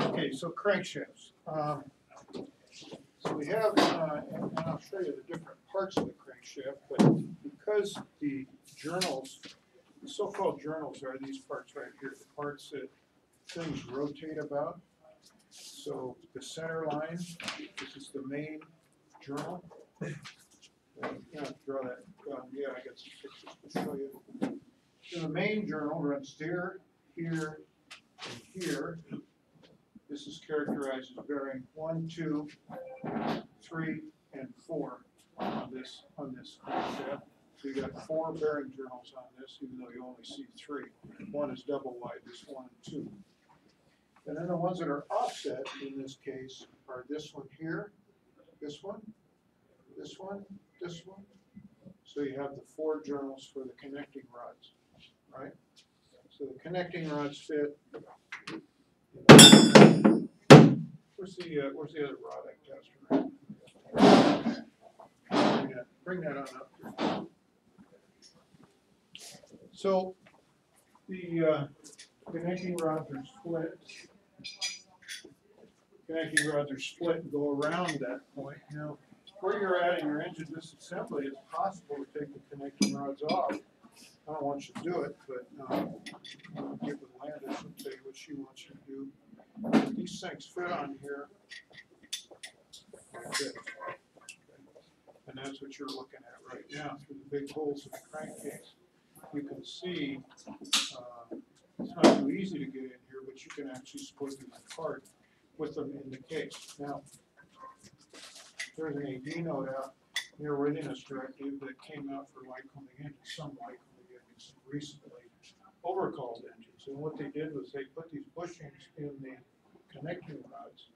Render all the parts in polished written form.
Okay, so crankshafts. So we have, and I'll show you the different parts of the crankshaft, but because the journals, the so-called journals are these parts right here, the parts that things rotate about. So the center line, this is the main journal. Draw that. Yeah, I got some pictures to show you. So the main journal runs here, here, and here. This is characterized as bearing 1, 2, 3, and 4 on this crankshaft. So you got 4 bearing journals on this, even though you only see 3. One is double wide, this 1 and 2. And then the ones that are offset in this case are this one here, this one, this one, this one. So you have the 4 journals for the connecting rods, right? So the connecting rods fit. Where's the other rod I tested? Bring that on up. So the connecting rods are split. Connecting rods are split and go around that point. Now, where you're at in your engine disassembly, it's possible to take the connecting rods off. I don't want you to do it, but I'll get with Landis and tell you what she wants you to do. These things fit on here like this. And that's what you're looking at right now through the big holes in the crankcase. You can see it's not too easy to get in here, but you can actually split these apart with them in the case. Now, there's an AD note out, airworthiness directive that came out for Lycoming engines, some Lycoming engines recently, overcalled engines. And what they did was they put these bushings in the connecting rods.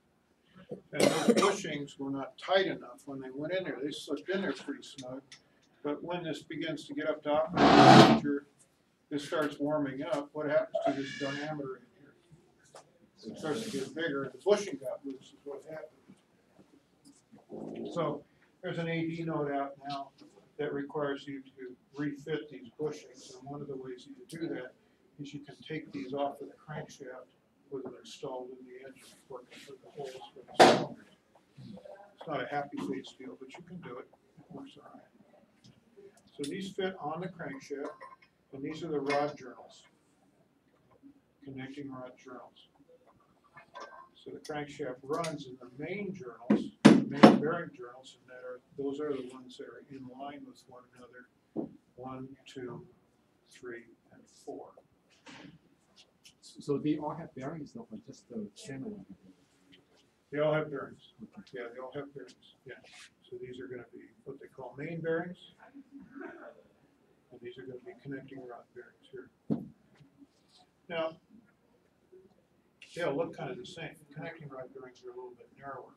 And those bushings were not tight enough when they went in there. They slipped in there pretty snug. But when this begins to get up to operating temperature, this starts warming up. What happens to this diameter in here? It starts to get bigger, and the bushing got loose is what happened. So there's an AD note out now that requires you to refit these bushings. And one of the ways you do that is you can take these off of the crankshaft with them installed in the engine, working through the holes for the cylinders. It's not a happy face deal, but you can do it. It works all right. So these fit on the crankshaft, and these are the rod journals, connecting rod journals. So the crankshaft runs in the main journals, the main bearing journals, and those are the ones that are in line with one another. 1, 2, 3, and 4. So they all have bearings, though, or just the channel one? They all have bearings. Yeah, they all have bearings. Yeah. So these are going to be what they call main bearings, and these are going to be connecting rod bearings here. Now, they'll look kind of the same. The connecting rod bearings are a little bit narrower.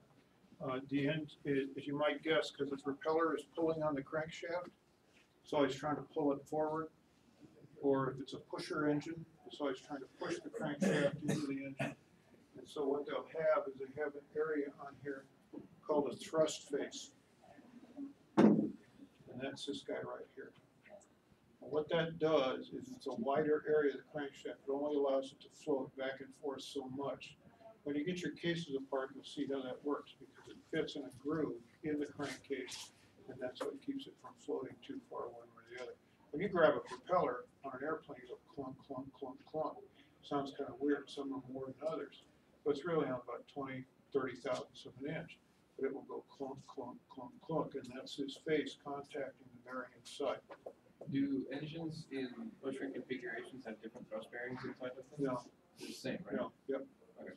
The end is, as you might guess, because the propeller is pulling on the crankshaft, it's always trying to pull it forward. Or if it's a pusher engine, it's always trying to push the crankshaft into the engine. And so what they'll have is they have an area on here called a thrust face. And that's this guy right here. And what that does is it's a wider area of the crankshaft. It only allows it to float back and forth so much. When you get your cases apart, you'll see how that works because it fits in a groove in the crankcase, and that's what keeps it from floating too far one way or the other. When you grab a propeller on an airplane, it'll clunk, clunk, clunk, clunk. Sounds kind of weird, some are more than others. But it's really on about 20, 30 thousandths of an inch. But it will go clunk, clunk, clunk, clunk, and that's his face contacting the bearing inside. Do engines in pusher configurations have different thrust bearings inside of them? No. It's the same, right? No. Yep. Okay.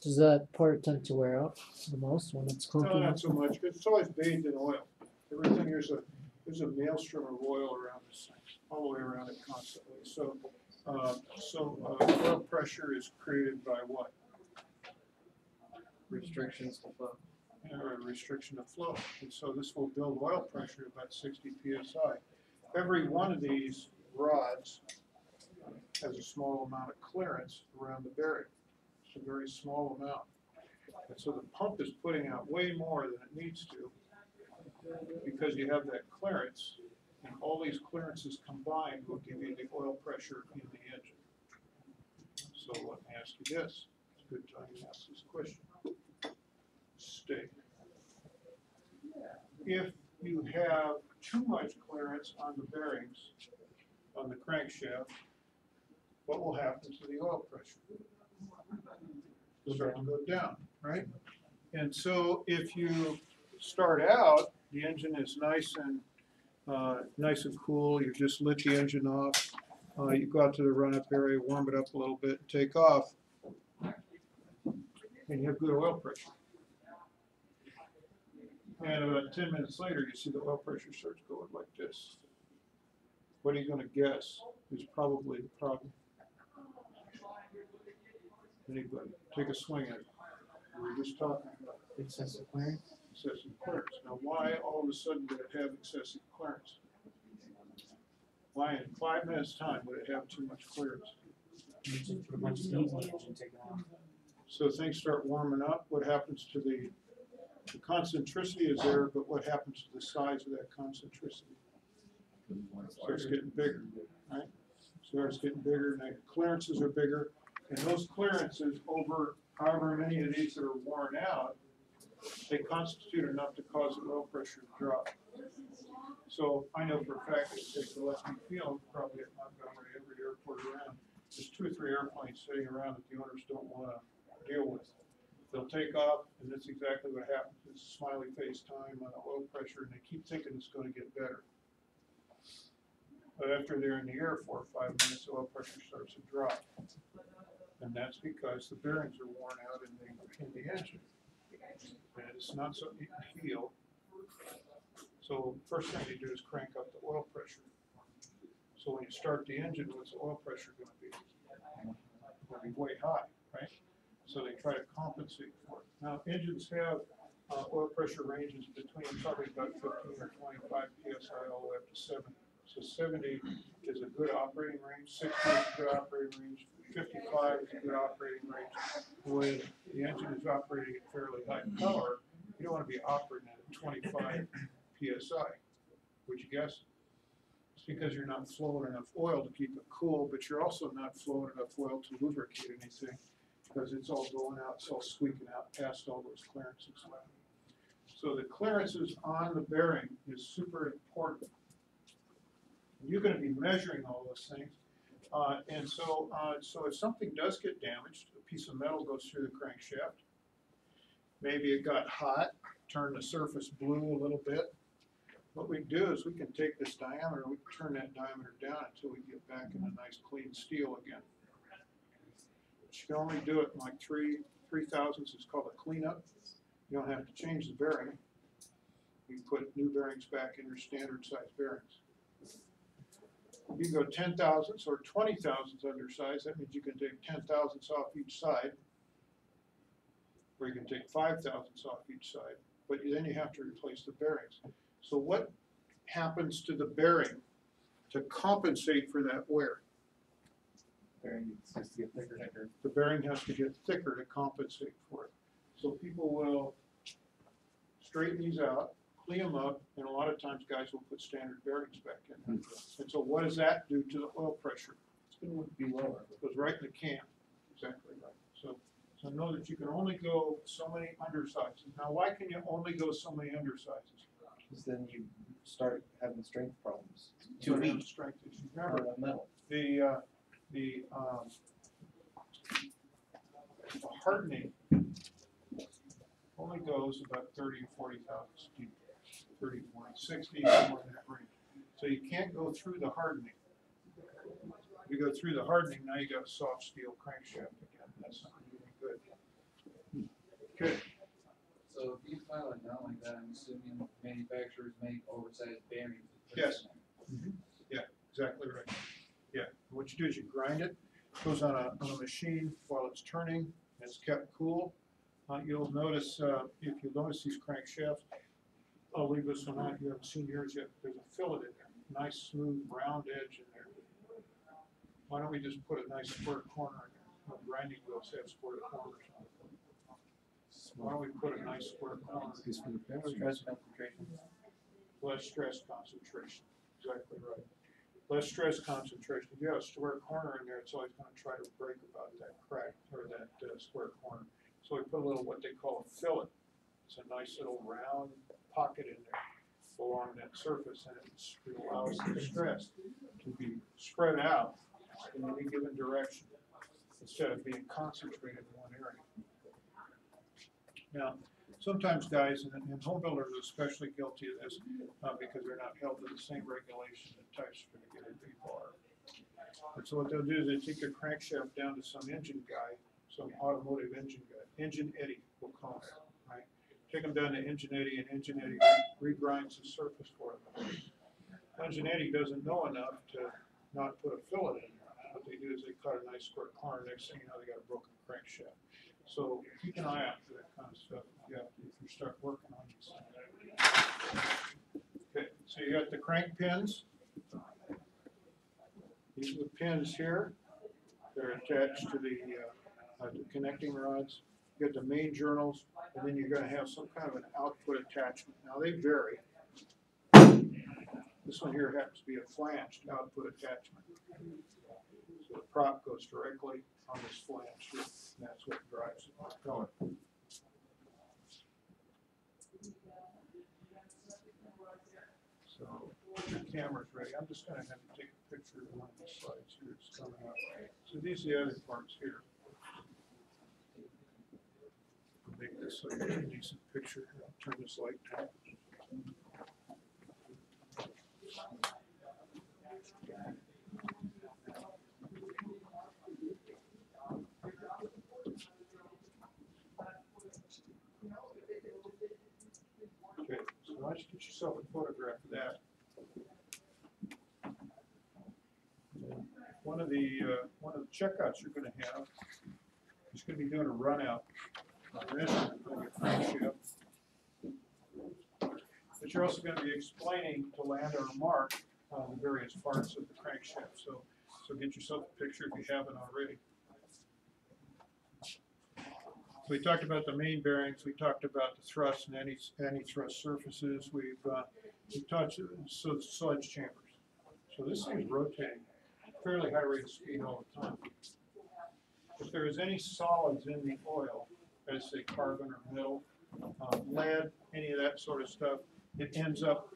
Does that part tend to wear out the most when it's clunky? No, not so much, because it's always bathed in oil. Everything, there's a maelstrom of oil around this thing, all the way around it constantly. So, oil pressure is created by what? Restrictions to flow. Or a restriction of flow. And so this will build oil pressure at about 60 psi. Every one of these rods has a small amount of clearance around the bearing. It's a very small amount. And so the pump is putting out way more than it needs to because you have that clearance, and all these clearances combine combined will give you the oil pressure in the engine. So let me ask you this, it's a good time to ask this question. Stay. If you have too much clearance on the bearings, on the crankshaft, what will happen to the oil pressure? It'll start to go down, right? And so if you start out, the engine is nice and cool, you just lit the engine off, you go out to the run-up area, warm it up a little bit, take off, and you have good oil pressure. And about 10 minutes later, you see the oil pressure starts going like this. What are you going to guess is probably the problem? Anybody? Take a swing at it. We were just talking about Excessive clearance. excessive clearance. Now, why all of a sudden would it have excessive clearance? Why in 5 minutes' time would it have too much clearance? You just put a bunch of steam in the engine, take it off. So things start warming up. What happens to the concentricity is there, but what happens to the size of that concentricity? Starts getting bigger, right? Starts getting bigger, and the clearances are bigger. And those clearances over however many of these that are worn out, they constitute enough to cause the oil pressure to drop. So I know for a fact that it takes the Leslie Field, probably at Montgomery, every airport around, there's 2 or 3 airplanes sitting around that the owners don't want to deal with. They'll take off, and that's exactly what happens. It's smiley face time on the oil pressure, and they keep thinking it's going to get better. But after they're in the air 4 or 5 minutes, the oil pressure starts to drop. And that's because the bearings are worn out in the engine. And it's not something you can feel. So first thing you do is crank up the oil pressure. So when you start the engine, what's the oil pressure going to be? It's going to be way high, right? So they try to compensate for it. Now engines have oil pressure ranges between probably about 15 or 25 psi all the way up to 70. So 70 is a good operating range, 60 is a good operating range, 55 is a good operating range. When the engine is operating at fairly high power, you don't want to be operating at 25 psi. Would you guess? It's because you're not flowing enough oil to keep it cool, but you're also not flowing enough oil to lubricate anything because it's all going out, it's all squeaking out past all those clearances. So the clearances on the bearing is super important. You're going to be measuring all those things. So if something does get damaged, a piece of metal goes through the crankshaft. Maybe it got hot, turned the surface blue a little bit. What we do is we can take this diameter, we can turn that diameter down until we get back in a nice clean steel again. But you can only do it in like 3 thousandths. It's called a cleanup. You don't have to change the bearing. You put new bearings back in your standard size bearings. You can go 10 thousandths or 20 thousandths undersized. That means you can take 10 thousandths off each side, or you can take 5 thousandths off each side. But then you have to replace the bearings. So what happens to the bearing to compensate for that wear? Bearing has to get thicker. The bearing has to get thicker to compensate for it. So people will straighten these out, clean them up, and a lot of times guys will put standard bearings back in. And so what does that do to the oil pressure? It's going to be lower. It goes right in the can. Exactly right. So know that you can only go so many undersizes. Now, why can you only go so many undersizes? Because then you start having strength problems. Too weak strength issues. Remember, Metal. the hardening only goes about 30 or 40 thousandths deep, 30, 40, 60, somewhere in that range. So you can't go through the hardening. If you go through the hardening, now you got a soft steel crankshaft again. That's not really good. Good. So if you file it down like that, I'm assuming manufacturers make oversized bearings. Yes. Yeah, exactly right. Yeah. What you do is you grind it. It goes on a machine while it's turning. It's kept cool. You'll notice, if you notice these crankshafts, I'll leave this one out. You haven't seen yours yet. There's a fillet in there. Nice, smooth, round edge in there. Why don't we just put a nice square corner in there? Well, grinding wheels have square corners on them. Why don't we put a nice square corner? Stress concentration. Less stress concentration. Exactly right. less stress concentration. If you have a square corner in there, it's always going to try to break about that crack or that square corner. So we put a little what they call a fillet. It's a nice little round pocket in there along that surface, and it allows the stress to be spread out in any given direction instead of being concentrated in one area. Now, sometimes guys, and home builders are especially guilty of this because they're not held to the same regulation that type certificated people are. And so what they'll do is they take their crankshaft down to some engine guy, some automotive engine guy, engine Eddie, we'll call it, right? Take them down to engine Eddie, and engine Eddie regrinds the surface for them. Engine Eddie doesn't know enough to not put a fillet in there. What they do is they cut a nice square corner. Next thing you know, they got a broken crankshaft. So keep an eye out for that kind of stuff. Yeah, if you start working on these things. Okay, so you got the crank pins. These are the pins here. They're attached to the connecting rods. You got the main journals, and then you're going to have some kind of an output attachment. Now they vary. This one here happens to be a flanged output attachment. So the prop goes directly on this flange here, and that's what drives the propeller. So your camera's ready. I'm just going to have you take a picture of one of the slides here. It's coming up. So these are the other parts here. Make this so you get a decent picture. I'll turn this light down. Okay, so why don't you get yourself a photograph of that. One of the checkouts you're going to have is going to be doing a run out on this crankshaft. But you're also going to be explaining to land or Mark the various parts of the crankshaft. So get yourself a picture if you haven't already. So we talked about the main bearings. We talked about the thrust and anti-thrust surfaces. We've touched so the sludge chambers. So this thing's rotating fairly high rate of speed all the time. If there is any solids in the oil, as say carbon or metal, lead, any of that sort of stuff, it ends up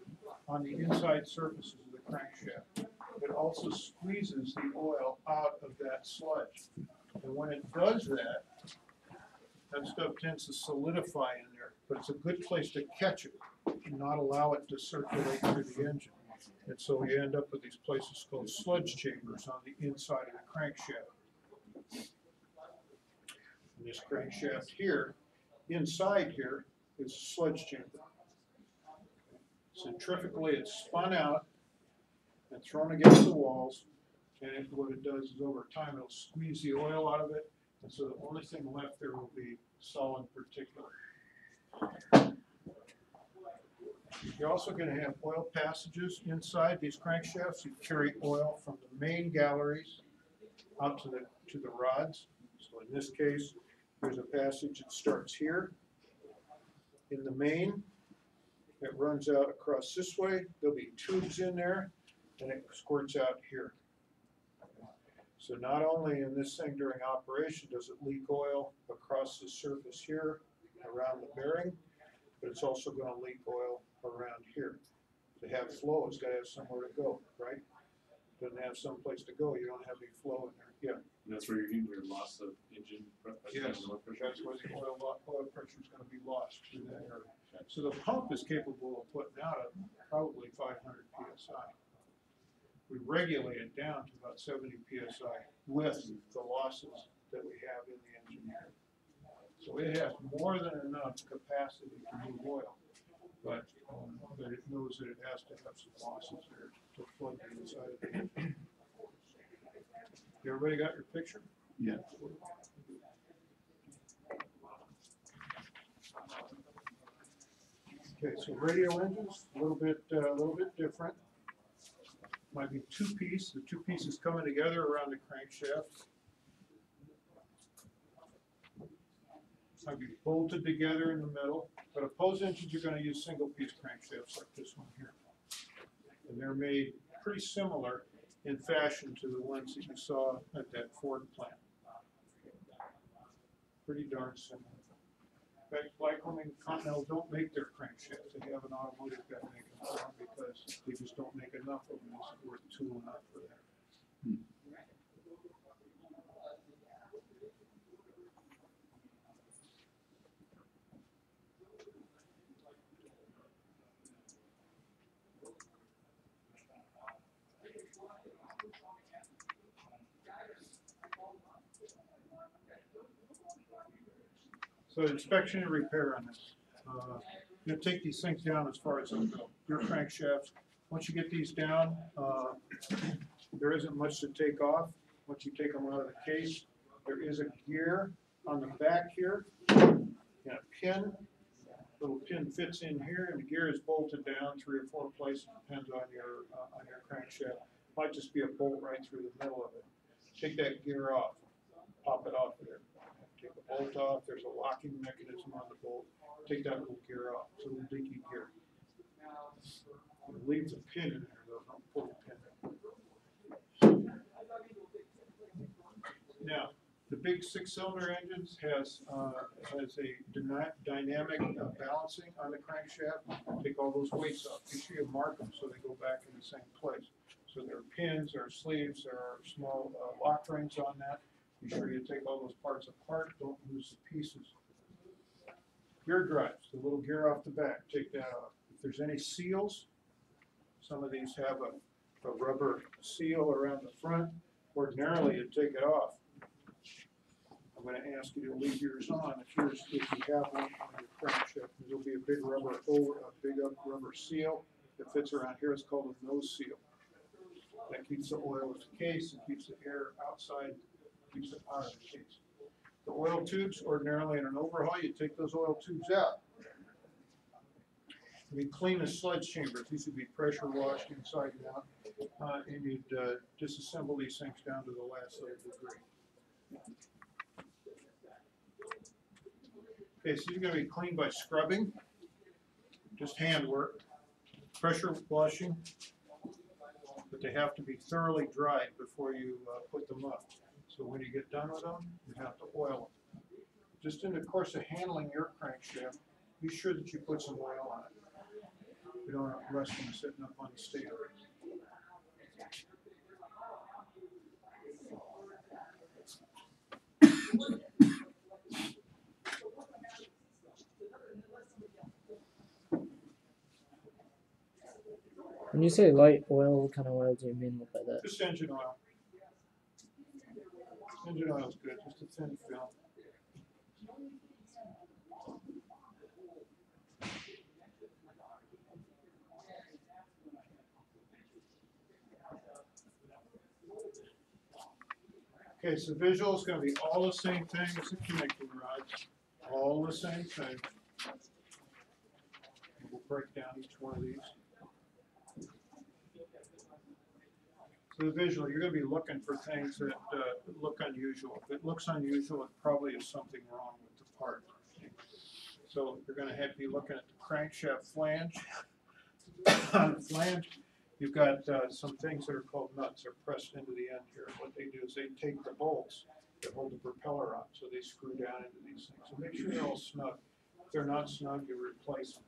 on the inside surfaces of the crankshaft. It also squeezes the oil out of that sludge. And when it does that, that stuff tends to solidify in there. But it's a good place to catch it and not allow it to circulate through the engine. And so you end up with these places called sludge chambers on the inside of the crankshaft. And this crankshaft here, inside here, is a sludge chamber. Centrifugally, it's spun out and thrown against the walls, and what it does is over time it'll squeeze the oil out of it, and so the only thing left there will be solid particulate. You're also going to have oil passages inside these crankshafts. You carry oil from the main galleries out to the rods. So in this case, there's a passage that starts here in the main. It runs out across this way. There'll be tubes in there, and it squirts out here. So not only in this thing during operation does it leak oil across the surface here around the bearing, but it's also going to leak oil around here. To have flow, it's got to have somewhere to go, right? Doesn't have some place to go, you don't have any flow in there. Yeah. And that's where you're getting your loss of engine pressure. Yes, that's where the oil pressure is going to be lost through that area. So the pump is capable of putting out probably 500 psi. We regulate it down to about 70 psi with the losses that we have in the engine here. So it has more than enough capacity to move oil, but it knows that it has to have some losses there to flood the inside of the engine. Everybody got your picture? Yeah. Okay, so radial engines, a little bit different. Might be two-piece. The two pieces coming together around the crankshaft. Might be bolted together in the middle. But opposed engines, you're going to use single-piece crankshafts like this one here. And they're made pretty similar in fashion to the ones that you saw at that Ford plant. Pretty darn similar. In fact, Lycoming and Continental don't make their crankshafts. They have an automotive guy making them for them because they just don't make enough of them. It's worth tool enough for that. So inspection and repair on this. You'll take these things down as far as they'll go. Your crankshafts, once you get these down, there isn't much to take off. Once you take them out of the case, there is a gear on the back here, and a pin. Little pin fits in here, and the gear is bolted down 3 or 4 places, depends on your crankshaft. Might just be a bolt right through the middle of it. Take that gear off, pop it off there. Take the bolt off, there's a locking mechanism on the bolt. Take that little gear off, it's a little dinky gear. Leave the pin in there though, don't pull the pin in. Now, the big 6-cylinder engines has a dynamic balancing on the crankshaft. Take all those weights off, make sure you mark them so they go back in the same place. So there are pins, there are sleeves, there are small lock rings on that. Be sure you take all those parts apart, don't lose the pieces. Gear drives, the little gear off the back, take that off. If there's any seals, some of these have a rubber seal around the front. Ordinarily, you'd take it off. I'm going to ask you to leave yours on if you have one on your crankshaft. There'll be a big rubber rubber seal that fits around here. It's called a nose seal. That keeps the oil in the case and keeps the air outside, keeps it out of the case. The oil tubes, ordinarily in an overhaul, you take those oil tubes out. We clean the sludge chambers. These would be pressure washed inside and out. And you'd disassemble these things down to the last little degree. Okay, so these are going to be cleaned by scrubbing, just hand work, pressure washing, but they have to be thoroughly dried before you put them up. So when you get done with them, you have to oil them. Just in the course of handling your crankshaft, be sure that you put some oil on it. You don't want to rust them sitting up on the stand. When you say light oil, what kind of oil do you mean by that? Just engine oil. Engine oil is good, just a thin film. Okay, so visual is going to be all the same thing as the connecting rods, all the same thing. We'll break down each one of these. So the visual, you're going to be looking for things that look unusual. If it looks unusual, it probably is something wrong with the part. So you're going to be looking at the crankshaft flange. On the flange, you've got some things that are called nuts. They're pressed into the end here. What they do is they take the bolts that hold the propeller on, so they screw down into these things. So make sure they're all snug. If they're not snug, you replace them.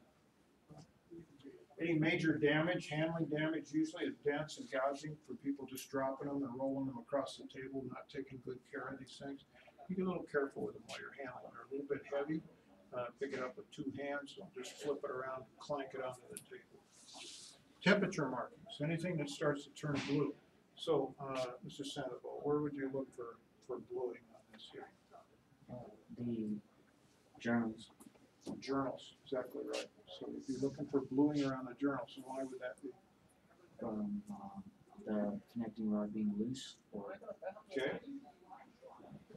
Any major damage, handling damage, usually is dents and gouging for people just dropping them and rolling them across the table, not taking good care of these things. You get a little careful with them while you're handling them. They're a little bit heavy. Pick it up with 2 hands, so just flip it around, clank it onto the table. Temperature markings, anything that starts to turn blue. So, Mr. Sandoval, where would you look for bluing on this here? The journals. Journals, exactly right. So if you're looking for bluing around the journals, so why would that be? From the connecting rod being loose or Okay,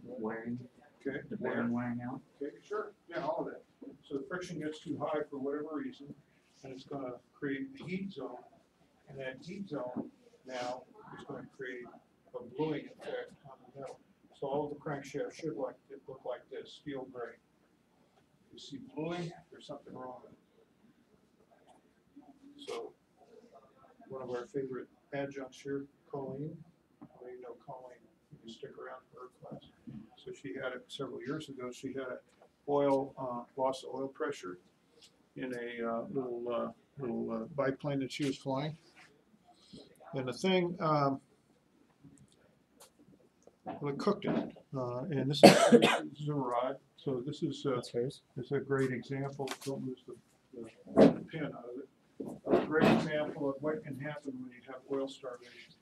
wearing, okay. the bearing wearing out. Okay, sure, yeah, all of that. So the friction gets too high for whatever reason, and it's going to create a heat zone, and that heat zone now is going to create a bluing effect on the metal. So all of the crankshafts should look like this, steel gray. You see bluing, there's something wrong with it. So one of our favorite adjuncts here, Colleen. Well, you know Colleen, you can stick around for her class. So she had it several years ago. She had a loss of oil pressure in a little biplane that she was flying. And the thing, well, it cooked it. And this is a rod. So this is That's hers. a great example. Don't lose the pin out of it. A great example of what can happen when you have oil starvation.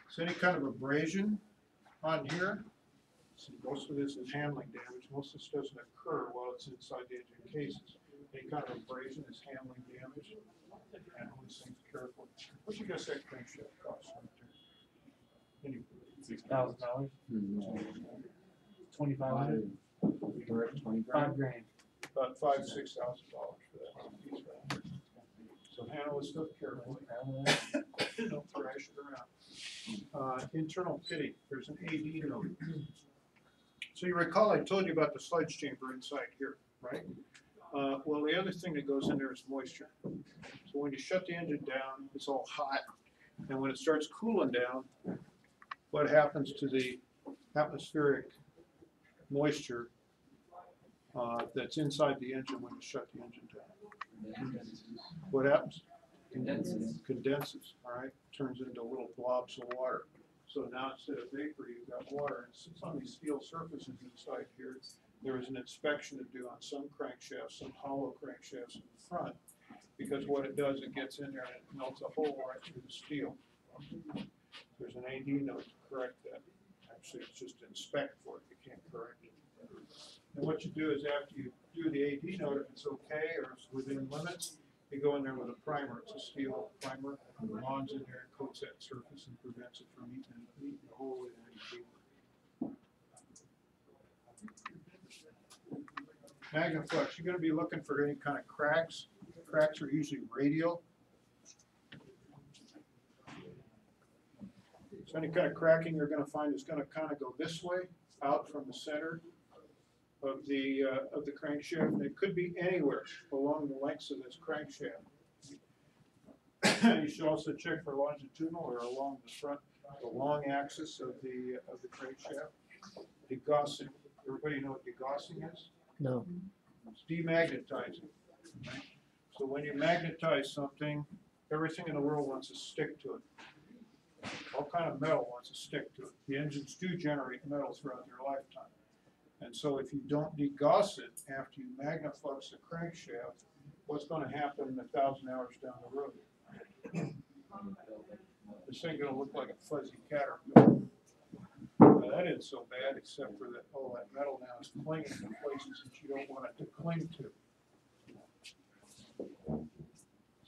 So any kind of abrasion on here, so most of this is handling damage. Most of this doesn't occur while it's inside the engine cases. Any kind of abrasion is handling damage. And always think carefully. What you guys that crankshaft cost right there? Any $1,000, Mm-hmm. 2,500, $5,000. about $5,000–6,000 for that piece right there. So handle this stuff carefully. Don't thrash it around. Internal pitting, there's an AD note. So you recall I told you about the sludge chamber inside here, right? Well, the other thing that goes in there is moisture. So when you shut the engine down, it's all hot. And when it starts cooling down, what happens to the atmospheric moisture that's inside the engine when you shut the engine down? What happens? Condenses, all right? Turns into little blobs of water. So now instead of vapor, you've got water. It's on these steel surfaces inside here. There is an inspection to do on some crankshafts, some hollow crankshafts in the front, because what it does, it gets in there and it melts a hole right through the steel. There's an AD note to correct that. Actually, it's just to inspect for it. You can't correct it. And what you do is after you do the AD note, if it's okay or it's within limits, you go in there with a primer. It's a steel primer. It bonds in there and coats that surface and prevents it from eating the hole in any vapor. Magnaflux, you're going to be looking for any kind of cracks. Cracks are usually radial. So any kind of cracking you're going to find is going to kind of go this way, out from the center of the crankshaft, and it could be anywhere along the lengths of this crankshaft. You should also check for longitudinal or along the front, the long axis of the crankshaft. Degaussing. Everybody know what degaussing is? No. It's demagnetizing. So when you magnetize something, everything in the world wants to stick to it. All kind of metal wants to stick to it. The engines do generate metal throughout their lifetime. And so if you don't degauss it after you magnaflux the crankshaft, what's going to happen 1,000 hours down the road? This thing's going to look like a fuzzy caterpillar. Now, that isn't so bad, except for that all that metal now is clinging to places that you don't want it to cling to.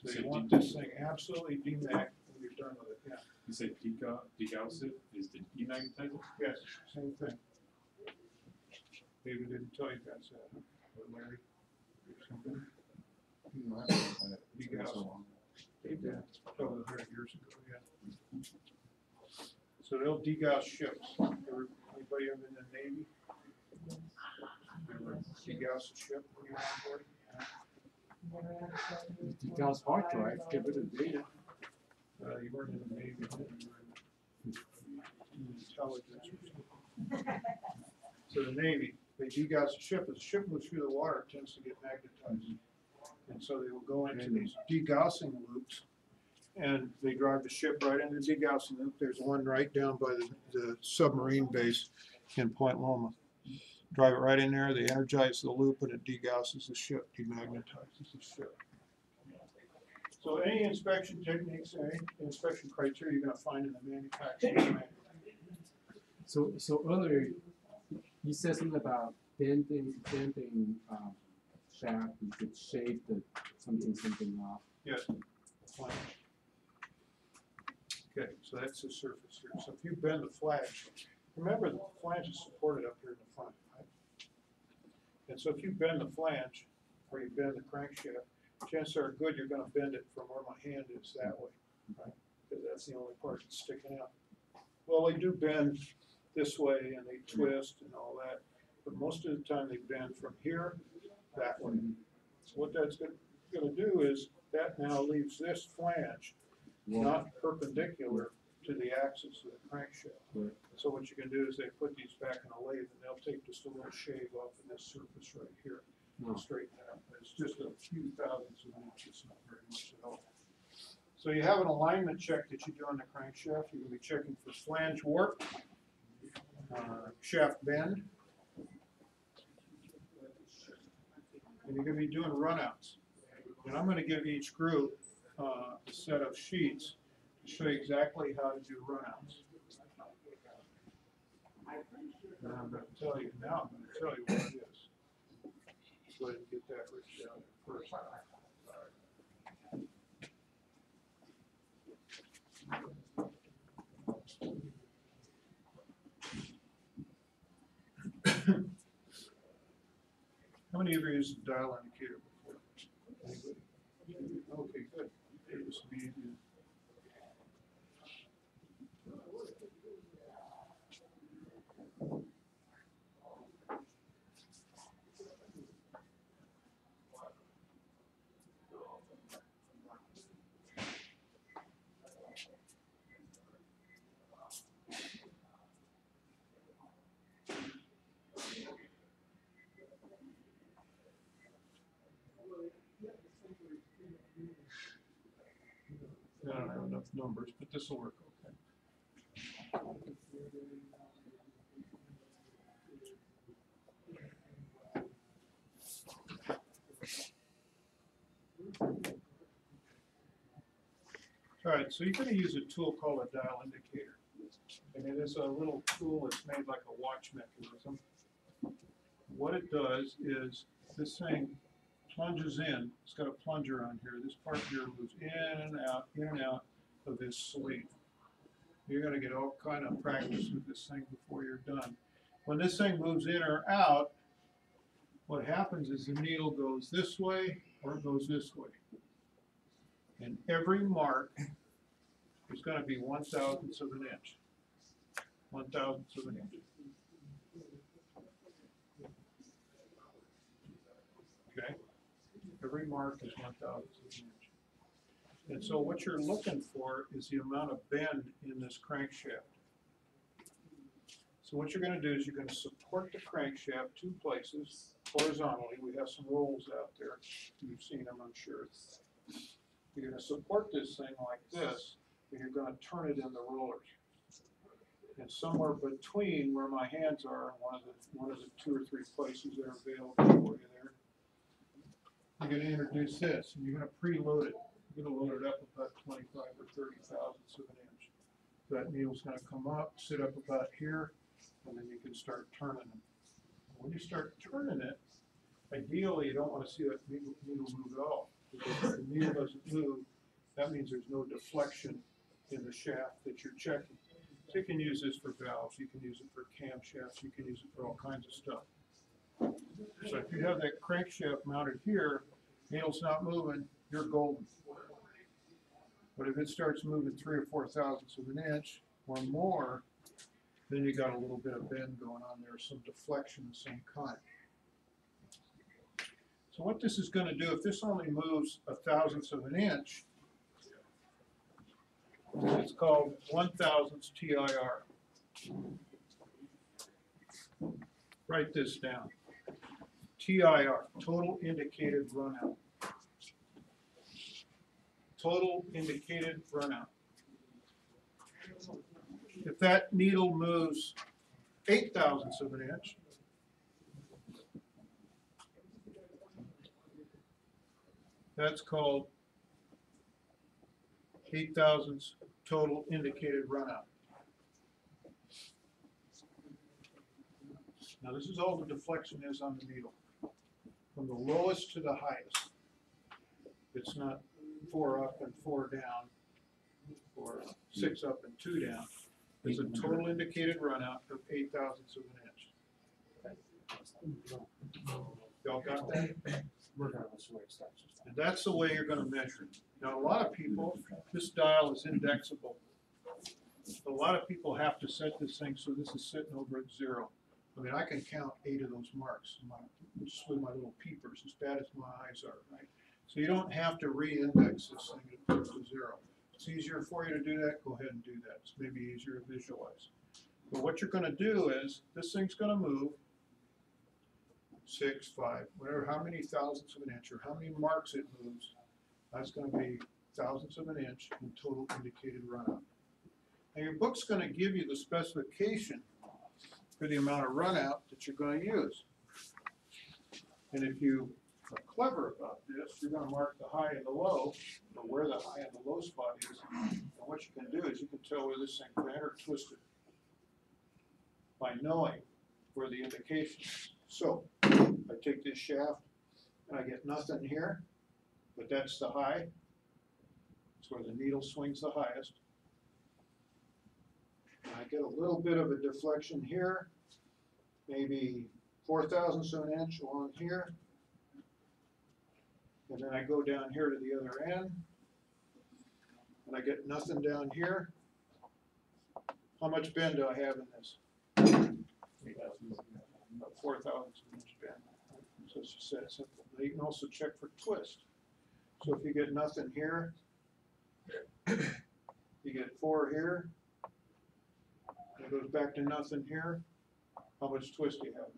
So you want this thing absolutely demag when you're done with it. Yeah. You say degauss it is to demagnetize it? Yes, same thing. David didn't tell you guys that, huh? Or Larry? Or something? Degauss. Dave did, over 100 years ago, yeah. So they'll degauss ships. Anybody ever in the Navy? Ever degauss a ship when you're on board? Degauss hard drive, get rid of the data. You weren't in the Navy, you were in intelligence or something. So the Navy, they degauss a ship. As the ship goes through the water, it tends to get magnetized. And so they will go into these degaussing loops, and they drive the ship right into the degaussing loop. There's one right down by the submarine base in Point Loma. Drive it right in there, they energize the loop, and it degausses the ship, demagnetizes the ship. So any inspection techniques, any inspection criteria you're going to find in the manufacturer's manual. So earlier, you said something about bending shaft, you could shave the something off. Yes, flange. Okay, so that's the surface here. So if you bend the flange, remember the flange is supported up here in the front, right? And so if you bend the flange, or you bend the crankshaft, chances are good you're going to bend it from where my hand is that way, right? Because that's the only part that's sticking out. Well, they do bend this way and they twist and all that, but most of the time they bend from here that way. So what that's gonna do is, that now leaves this flange not perpendicular to the axis of the crankshaft. Right. So what you can do is they put these back in a lathe and they'll take just a little shave off of this surface right here and straighten it out. It's just a few thousandths of an inch, it's not very much at all. So you have an alignment check that you do on the crankshaft. You're gonna be checking for flange warp, shaft bend, and you're gonna be doing runouts. And I'm gonna give each group a set of sheets to show you exactly how to do runouts. And I'm gonna tell you now, I'm gonna tell you what it is. Go ahead and get that Rich down there first. How many of you used the dial indicator before? Anybody? Okay, good. This will be easy. I don't have enough numbers, but this will work okay. All right, so you're going to use a tool called a dial indicator. And it is a little tool that's made like a watch mechanism. What it does is this thing plunges in. It's got a plunger on here. This part here moves in and out of this sleeve. You're going to get all kind of practice with this thing before you're done. When this thing moves in or out, what happens is the needle goes this way or it goes this way. And every mark is going to be 1/1000th of an inch. 1/1000th of an inch. Okay? Every mark is 1/1000th of an inch. And so what you're looking for is the amount of bend in this crankshaft. So what you're going to do is you're going to support the crankshaft two places horizontally. We have some rolls out there. You've seen them, I'm sure. You're going to support this thing like this, and you're going to turn it in the rollers. And somewhere between where my hands are and one of the 2 or 3 places that are available for you there, you're going to introduce this, and you're going to preload it. You're going to load it up about 25 or 30 thousandths of an inch. That needle's going to come up, sit up about here, and then you can start turning it. When you start turning it, ideally you don't want to see that needle move at all. Because if the needle doesn't move, that means there's no deflection in the shaft that you're checking. So you can use this for valves, you can use it for camshafts, you can use it for all kinds of stuff. So if you have that crankshaft mounted here, needle's not moving, you're golden. But if it starts moving 3 or 4 thousandths of an inch or more, then you got a little bit of bend going on there, some deflection of some kind. So what this is going to do, if this only moves 1/1000th of an inch, it's called 1/1000th TIR. Write this down. TIR, total indicated runout. Total indicated runout. If that needle moves 8 thousandths of an inch, that's called 8 thousandths total indicated runout. Now this is all the deflection is on the needle, from the lowest to the highest. It's not 4 up and 4 down, or 6 up and 2 down. There's a total indicated runout of 8 thousandths of an inch. Y'all got that? And that's the way you're going to measure it. Now, a lot of people, this dial is indexable. A lot of people have to set this thing so this is sitting over at 0. I mean, I can count 8 of those marks. just with my little peepers, as bad as my eyes are, right? So you don't have to re-index this thing and put it to 0. If it's easier for you to do that, go ahead and do that. It's maybe easier to visualize. But what you're gonna do is, this thing's gonna move 6, 5, whatever, how many thousandths of an inch or how many marks it moves, that's gonna be thousandths of an inch in total indicated runout. Now your book's gonna give you the specification for the amount of runout that you're gonna use. And if you are clever about this, you're gonna mark the high and the low, or where the high and the low spot is. And what you can do is you can tell where this thing bent or twisted by knowing where the indication is. So I take this shaft and I get nothing here, but that's the high. It's where the needle swings the highest. And I get a little bit of a deflection here, maybe 0.04 of an inch along here. And then I go down here to the other end, and I get nothing down here. How much bend do I have in this? About 0.04 of an inch bend. So it's just that simple. Now you can also check for twist. So if you get nothing here, you get 4 here, and it goes back to nothing here, how much twist do you have?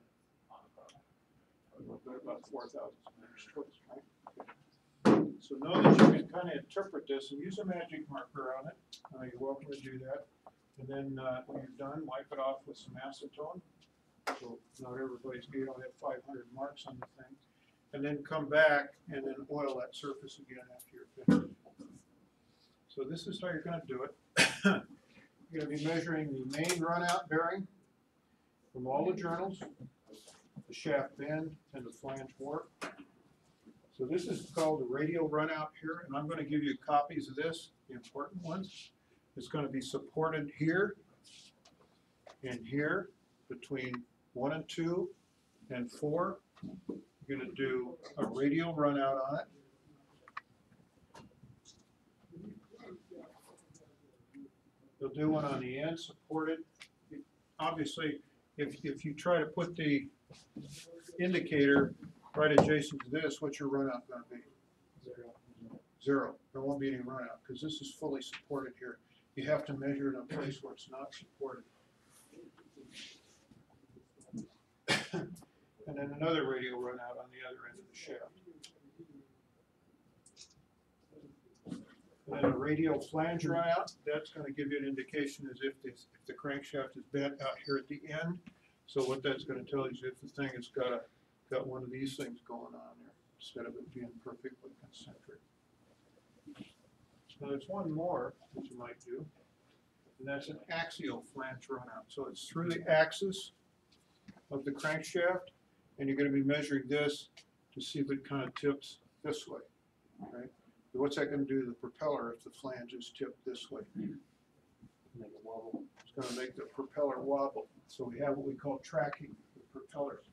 About 0.04 of an inch twist, right? So know that you can kind of interpret this and use a magic marker on it. You're welcome to do that. And then when you're done, wipe it off with some acetone. So not everybody's, you don't have 500 marks on the thing. And then come back and then oil that surface again after you're finished. So this is how you're going to do it. You're going to be measuring the main runout bearing from all the journals, the shaft bend, and the flange warp. So this is called the radial runout here, and I'm going to give you copies of this, the important ones. It's going to be supported here and here between 1 and 2 and 4. You're going to do a radial runout on it. You'll do one on the end, supported. Obviously, if you try to put the indicator right adjacent to this, what's your runout going to be? 0. There won't be any runout because this is fully supported here. You have to measure it in a place where it's not supported. And then another radial runout on the other end of the shaft. And then a radial flange runout, that's going to give you an indication as if the crankshaft is bent out here at the end. So what that's going to tell you is if the thing has got one of these things going on there instead of it being perfectly concentric. Now there's one more that you might do, and that's an axial flange runout. So it's through the axis of the crankshaft, and you're going to be measuring this to see if it kind of tips this way, right? So what's that going to do to the propeller if the flange is tipped this way? Make it wobble. It's going to make the propeller wobble. So we have what we call tracking the propellers.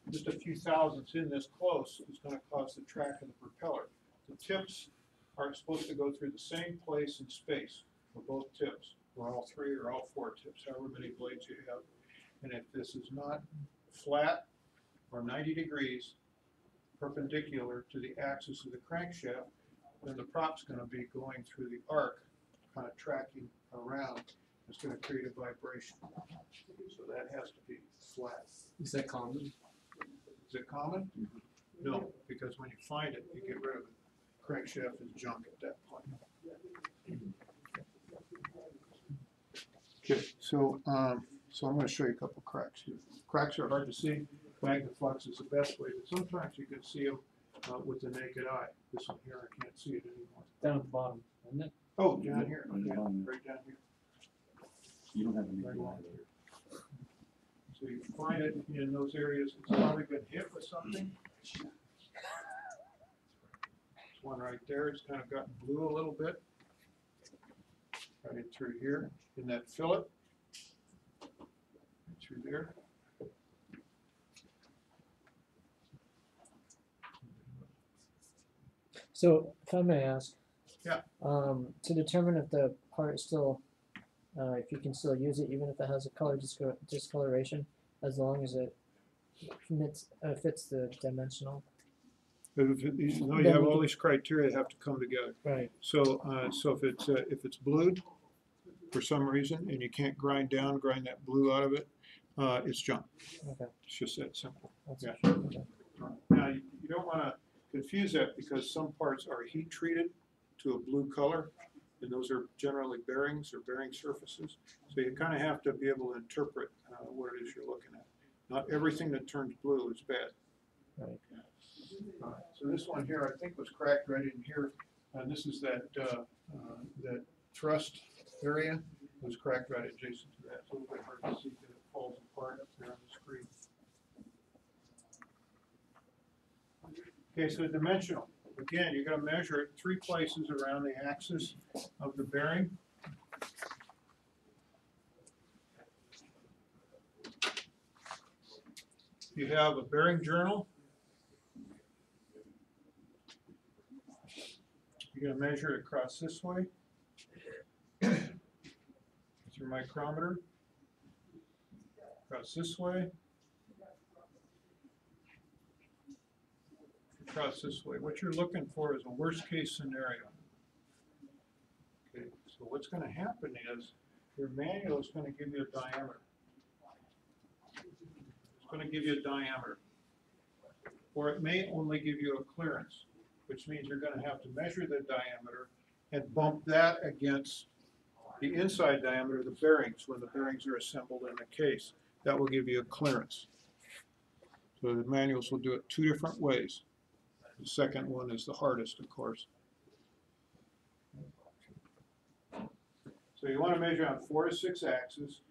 Just a few thousandths in this close is going to cause the track of the propeller. The tips are supposed to go through the same place in space for both tips, or all 3 or all 4 tips, however many blades you have. And if this is not flat or 90 degrees perpendicular to the axis of the crankshaft, then the prop's going to be going through the arc, kind of tracking around. It's going to create a vibration. So that has to be flat. Is that common? Is it common? No, because when you find it, you get rid of it. Crankshaft is junk at that point. Okay, so I'm going to show you a couple cracks here. Cracks are hard to see. Magnaflux is the best way, but sometimes you can see them with the naked eye. This one here, I can't see it anymore. Down at the bottom, isn't it? Oh, down here. Yeah, right down here. You don't have any Right idea. along here. So you find it in those areas. It's probably been hit with something. There's one right there. It's kind of gotten blue a little bit. Right in through here in that fillet. Right through there. So, if I may ask. Yeah. To determine if the part is still, if you can still use it, even if it has a color discoloration, as long as it fits the dimensional. You have all these criteria that have to come together. Right. So, so if it's blued for some reason and you can't grind that blue out of it, it's junk. Okay. It's just that simple. That's Yeah. okay. Now, you don't want to confuse that because some parts are heat treated to a blue color, and those are generally bearings or bearing surfaces. So you kind of have to be able to interpret what it is you're looking at. Not everything that turns blue is bad. Right. So this one here, I think, was cracked right in here. This is that thrust area. It was cracked right adjacent to that. It's a little bit hard to see because it falls apart up there on the screen. Okay, so dimensional. Again, you're going to measure it 3 places around the axis of the bearing. You have a bearing journal. You're going to measure it across this way with your micrometer. Across this way. Across this way. What you're looking for is a worst case scenario. Okay, so what's going to happen is your manual is going to give you a diameter. It's going to give you a diameter. Or it may only give you a clearance, which means you're going to have to measure the diameter and bump that against the inside diameter of the bearings when the bearings are assembled in the case. That will give you a clearance. So the manuals will do it 2 different ways. The second one is the hardest, of course. So you want to measure on 4 to 6 axes.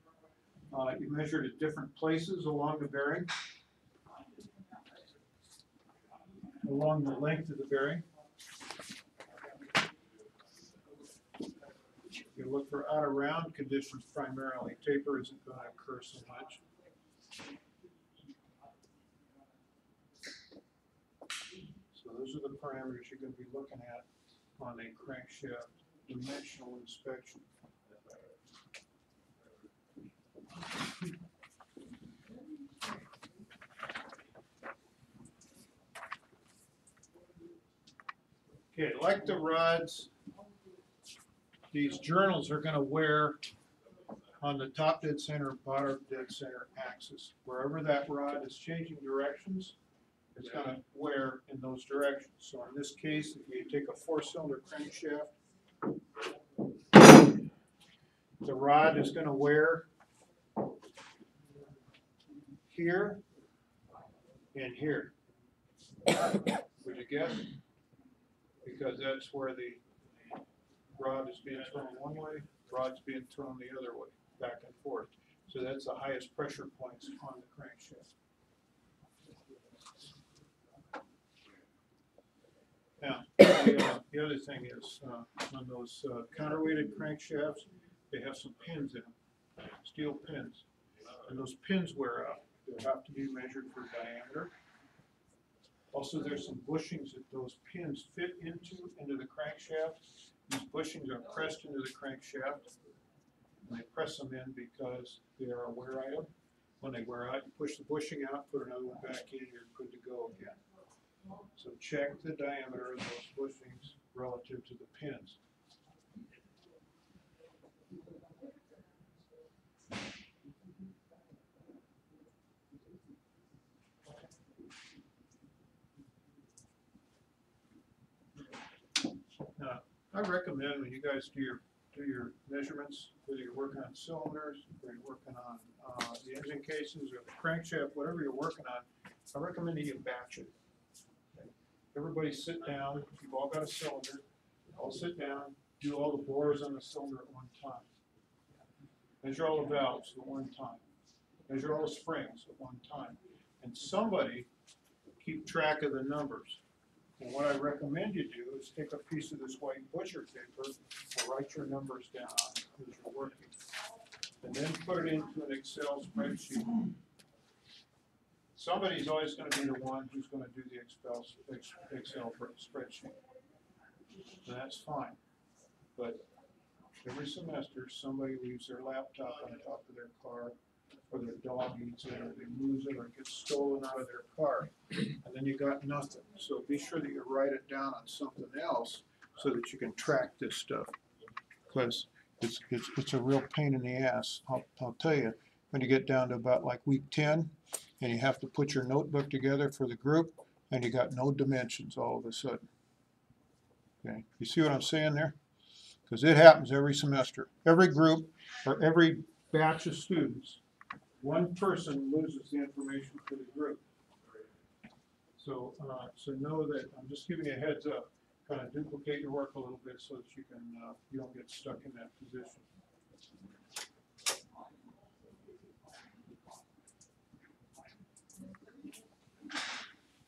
You measure it at different places along the bearing, along the length of the bearing. You look for out of round conditions primarily. Taper isn't going to occur so much. So those are the parameters you're going to be looking at on a crankshaft dimensional inspection. Okay, like the rods, these journals are going to wear on the top dead center, bottom dead center axis. Wherever that rod is changing directions, it's going to wear in those directions. So in this case, if you take a 4-cylinder crankshaft, the rod is going to wear here and here. Would you guess? Because that's where the rod is being thrown one way, rod's being thrown the other way, back and forth. So that's the highest pressure points on the crankshaft. Now, the other thing is, on those counterweighted crankshafts, they have some pins in them, steel pins. And those pins wear out. They have to be measured for diameter. Also, there's some bushings that those pins fit into the crankshaft. These bushings are pressed into the crankshaft. And they press them in because they are a wear item. When they wear out, you push the bushing out, put another one back in, you're good to go again. So check the diameter of those bushings relative to the pins. Now, I recommend when you guys do your measurements, whether you're working on cylinders, or you're working on the engine cases or the crankshaft, whatever you're working on, I recommend that you batch it. Okay. Everybody sit down. You've all got a cylinder. All sit down. Do all the bores on the cylinder at one time. Measure all the valves at one time. Measure all the springs at one time. And somebody keep track of the numbers. And what I recommend you do is take a piece of this white butcher paper and write your numbers down on it as you're working. And then put it into an Excel spreadsheet. Somebody's always going to be the one who's going to do the Excel spreadsheet. And that's fine. But every semester, somebody leaves their laptop on top of their car, or their dog eats it, or they lose it, or it gets stolen out of their car, and then you got nothing. So be sure that you write it down on something else so that you can track this stuff. Because it's a real pain in the ass. I'll tell you, when you get down to about like week 10, and you have to put your notebook together for the group, and you got no dimensions all of a sudden. Okay, you see what I'm saying there? Because it happens every semester. Every group or every batch of students, one person loses the information for the group. So, so know that I'm just giving you a heads up. Kind of duplicate your work a little bit so that you can you don't get stuck in that position.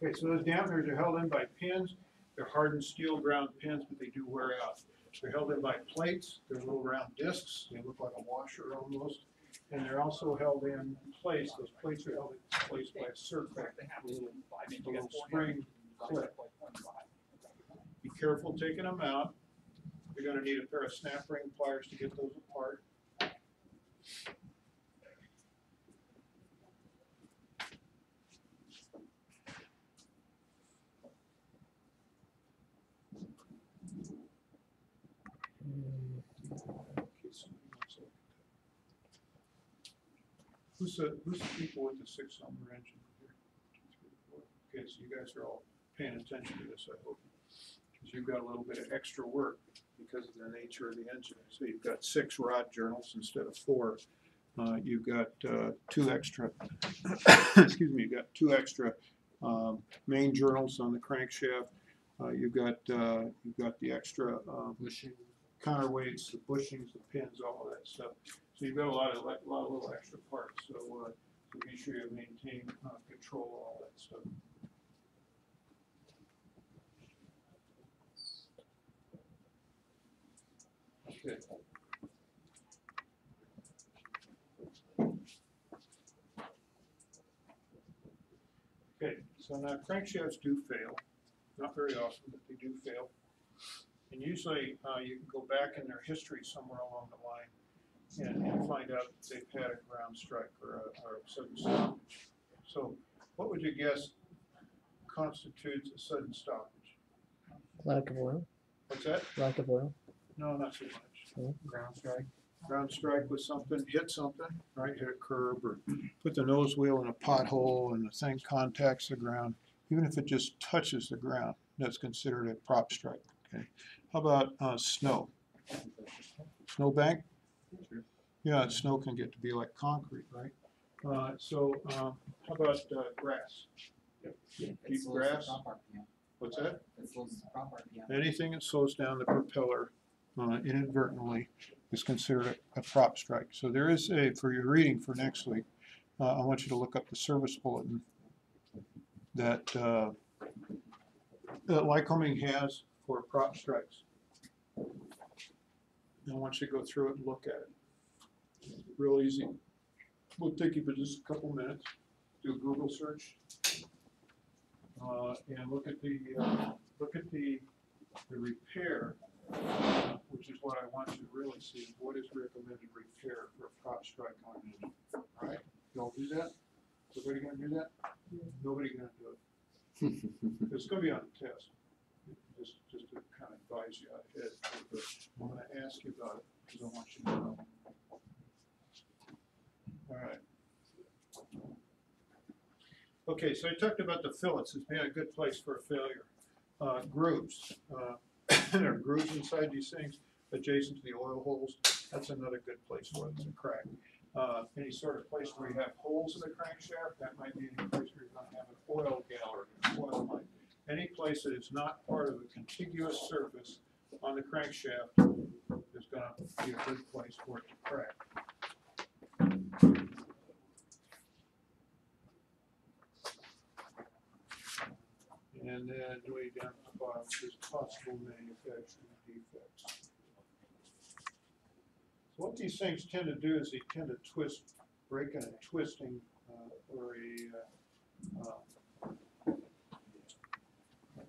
Okay, so those dampeners are held in by pins. They're hardened steel ground pins, but they do wear out. They're held in by plates. They're little round discs. They look like a washer almost. And they're also held in place. Those plates are held in place by a circle, a little spring clip. Be careful taking them out. You're going to need a pair of snap ring pliers to get those apart. Who's the people with the 6-cylinder engine here? Okay, so you guys are all paying attention to this, I hope. Because you've got a little bit of extra work because of the nature of the engine. So you've got 6 rod journals instead of 4. You've got 2 extra, excuse me, you've got 2 extra main journals on the crankshaft. You've got the extra counterweights, the bushings, the pins, all of that stuff. So you've got a lot of little extra parts. So, so be sure you maintain control of all that stuff. Okay. Okay, so now crankshafts do fail. Not very often, but they do fail. And usually you can go back in their history somewhere along the line and find out if they've had a ground strike or a sudden stoppage. So what would you guess constitutes a sudden stoppage? Lack of oil. What's that? Lack of oil. No, not so much. No. Ground strike. Ground strike with something, hit something, right? Hit a curb or put the nose wheel in a pothole and the thing contacts the ground. Even if it just touches the ground, that's considered a prop strike. Okay. How about snow? Snowbank? Yeah, snow can get to be like concrete, right? So how about grass? Deep grass? What's that? Anything that slows down the propeller inadvertently is considered a prop strike. So there is a, for your reading for next week, I want you to look up the service bulletin that Lycoming has for prop strikes. And I want you to go through it and look at it. Real easy. We'll take you for just a couple minutes. Do a Google search and look at the repair, which is what I want you to really see. What is recommended repair for a prop strike on an engine? All right, y'all do that? Everybody gonna do that? Nobody gonna do it. It's gonna be on the test. Just to kind of advise you out ahead. But I'm gonna ask you about it because I want you to know. All right. Okay, so I talked about the fillets as being a good place for a failure. Grooves. There are grooves inside these things adjacent to the oil holes. That's another good place for it to crack. Any sort of place where you have holes in the crankshaft, that might be any place where you're going to have an oil gallery, an oil line. Any place that is not part of a contiguous surface on the crankshaft is going to be a good place for it to crack. And then way down at the bottom, there's possible manufacturing defects. So what these things tend to do is they tend to twist, breaking and twisting, or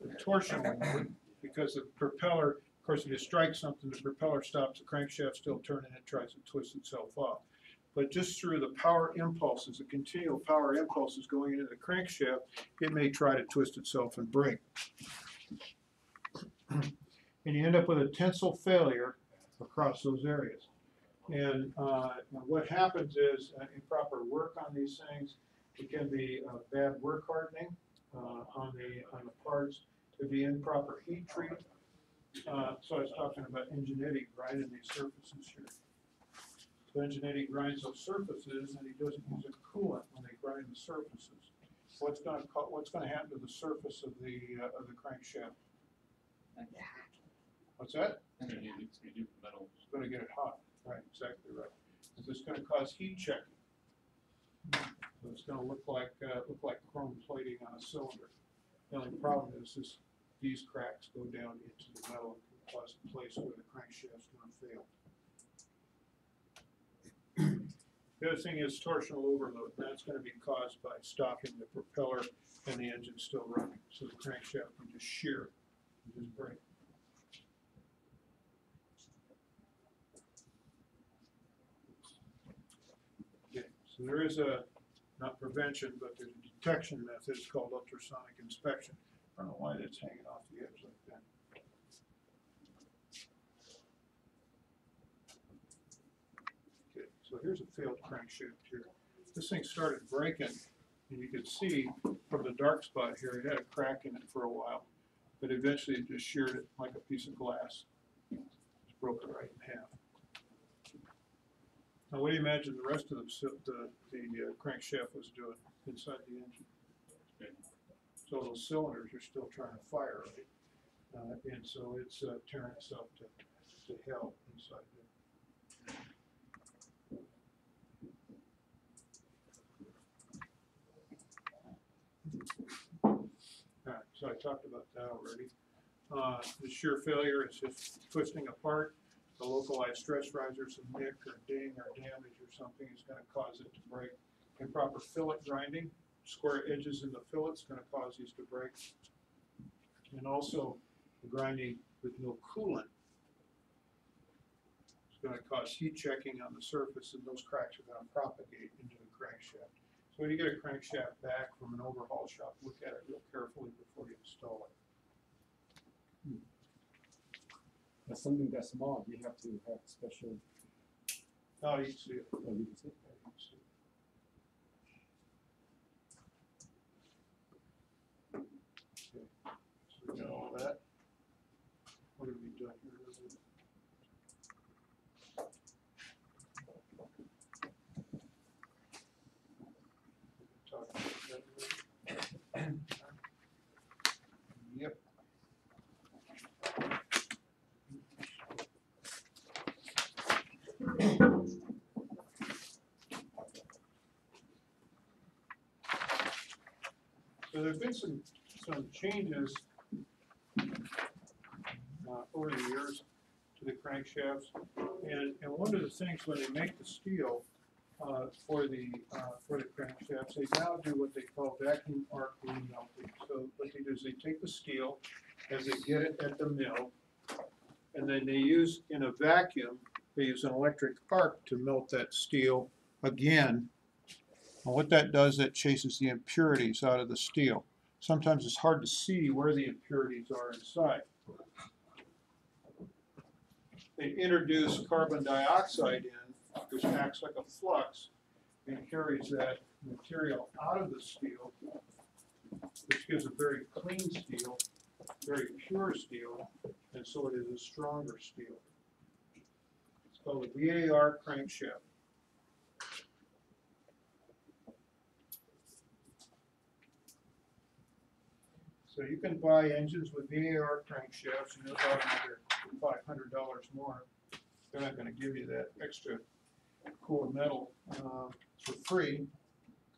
a torsion movement, because the propeller, of course, if you strike something, the propeller stops, the crankshaft still turning, it tries to twist itself off. but just through the power impulses, the continual power impulses going into the crankshaft, it may try to twist itself and break. And you end up with a tensile failure across those areas. And what happens is improper work on these things. It can be bad work hardening on the parts. It could be improper heat treat. So I was talking about engineering grinding these surfaces here. So engineering grinds those surfaces, and he doesn't use a coolant when they grind the surfaces. What's going to happen to the surface of the crankshaft? What's that? It's gonna do metal. It's going to get it hot. Right, exactly right. It's just going to cause heat checking. So it's going to look like chrome plating on a cylinder. The only problem is these cracks go down into the metal and can cause a place where the crankshaft's going to fail. The other thing is torsional overload. That's going to be caused by stopping the propeller and the engine still running. So the crankshaft can just shear and just break. Okay, so there is not prevention, but there's a detection method. It's called ultrasonic inspection. I don't know why that's hanging off the edge like that. Okay, so here's a failed crankshaft here. This thing started breaking, and you could see from the dark spot here, it had a crack in it for a while, but eventually it just sheared it like a piece of glass. Just broke it right in half. Now, what do you imagine the rest of the crankshaft was doing inside the engine? So those cylinders are still trying to fire, right? And so it's tearing itself to hell inside there. All right, so I talked about that already. The shear failure is just twisting apart. The localized stress riser, some nick or ding or damage or something is going to cause it to break. Improper fillet grinding, square edges in the fillet is going to cause these to break. And also the grinding with no coolant is going to cause heat checking on the surface, and those cracks are going to propagate into the crankshaft. So when you get a crankshaft back from an overhaul shop, look at it real carefully before you install it. But something that small, you have to have special. Oh, you can see it. Oh, you can see it. Yeah, you can see it. Okay, so we got all that. What have we done here? Talk about that. Yep. So there's been some changes over the years to the crankshafts, and one of the things when they make the steel for the crankshafts, they now do what they call vacuum arc remelting. So what they do is they take the steel as they get it at the mill, and then they use in a vacuum. They use an electric arc to melt that steel again. And what that does, that chases the impurities out of the steel. Sometimes it's hard to see where the impurities are inside. They introduce carbon dioxide in, which acts like a flux and carries that material out of the steel, which gives a very clean steel, very pure steel, and so it is a stronger steel. It's called a VAR crankshaft. So you can buy engines with VAR crankshafts, and they're about another $500 more. They're not going to give you that extra cool metal for free,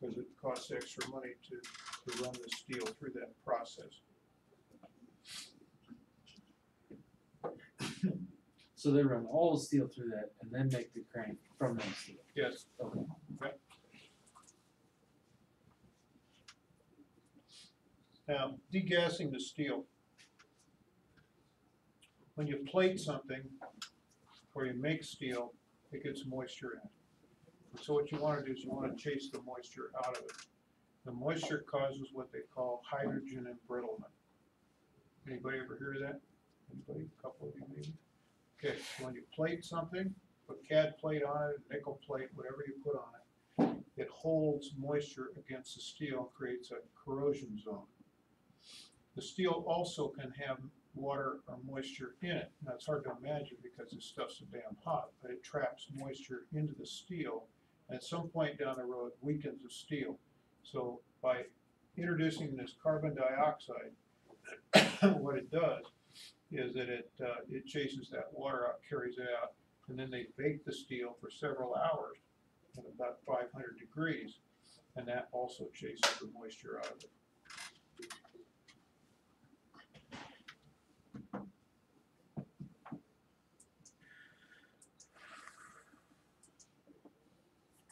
because it costs extra money to run the steel through that process. So they run all the steel through that and then make the crank from that steel. Yes. Okay. Okay. Now, degassing the steel. When you plate something or you make steel, it gets moisture in it. So what you wanna do is you wanna chase the moisture out of it. The moisture causes what they call hydrogen embrittlement. Anybody ever hear of that? Anybody? A couple of you maybe? Okay, so when you plate something, put CAD plate on it, nickel plate, whatever you put on it, it holds moisture against the steel, creates a corrosion zone. The steel also can have water or moisture in it. Now it's hard to imagine because this stuff's so damn hot, but it traps moisture into the steel, and at some point down the road weakens the steel. So by introducing this carbon dioxide, what it does is that it chases that water out, carries it out, and then they bake the steel for several hours at about 500 degrees, and that also chases the moisture out of it.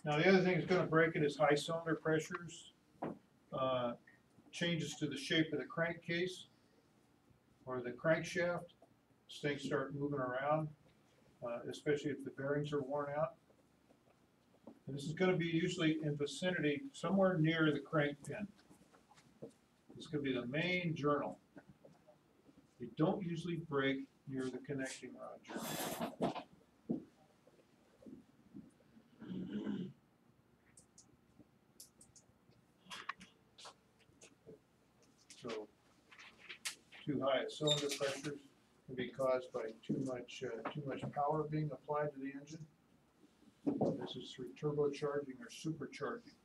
Now the other thing that's going to break it is high cylinder pressures, changes to the shape of the crankcase or the crankshaft. Things start moving around, especially if the bearings are worn out. And this is going to be usually in vicinity, somewhere near the crank pin. This could be the main journal. You don't usually break near the connecting rod journal. So, too high a cylinder pressures can be caused by too much power being applied to the engine. This is through turbocharging or supercharging.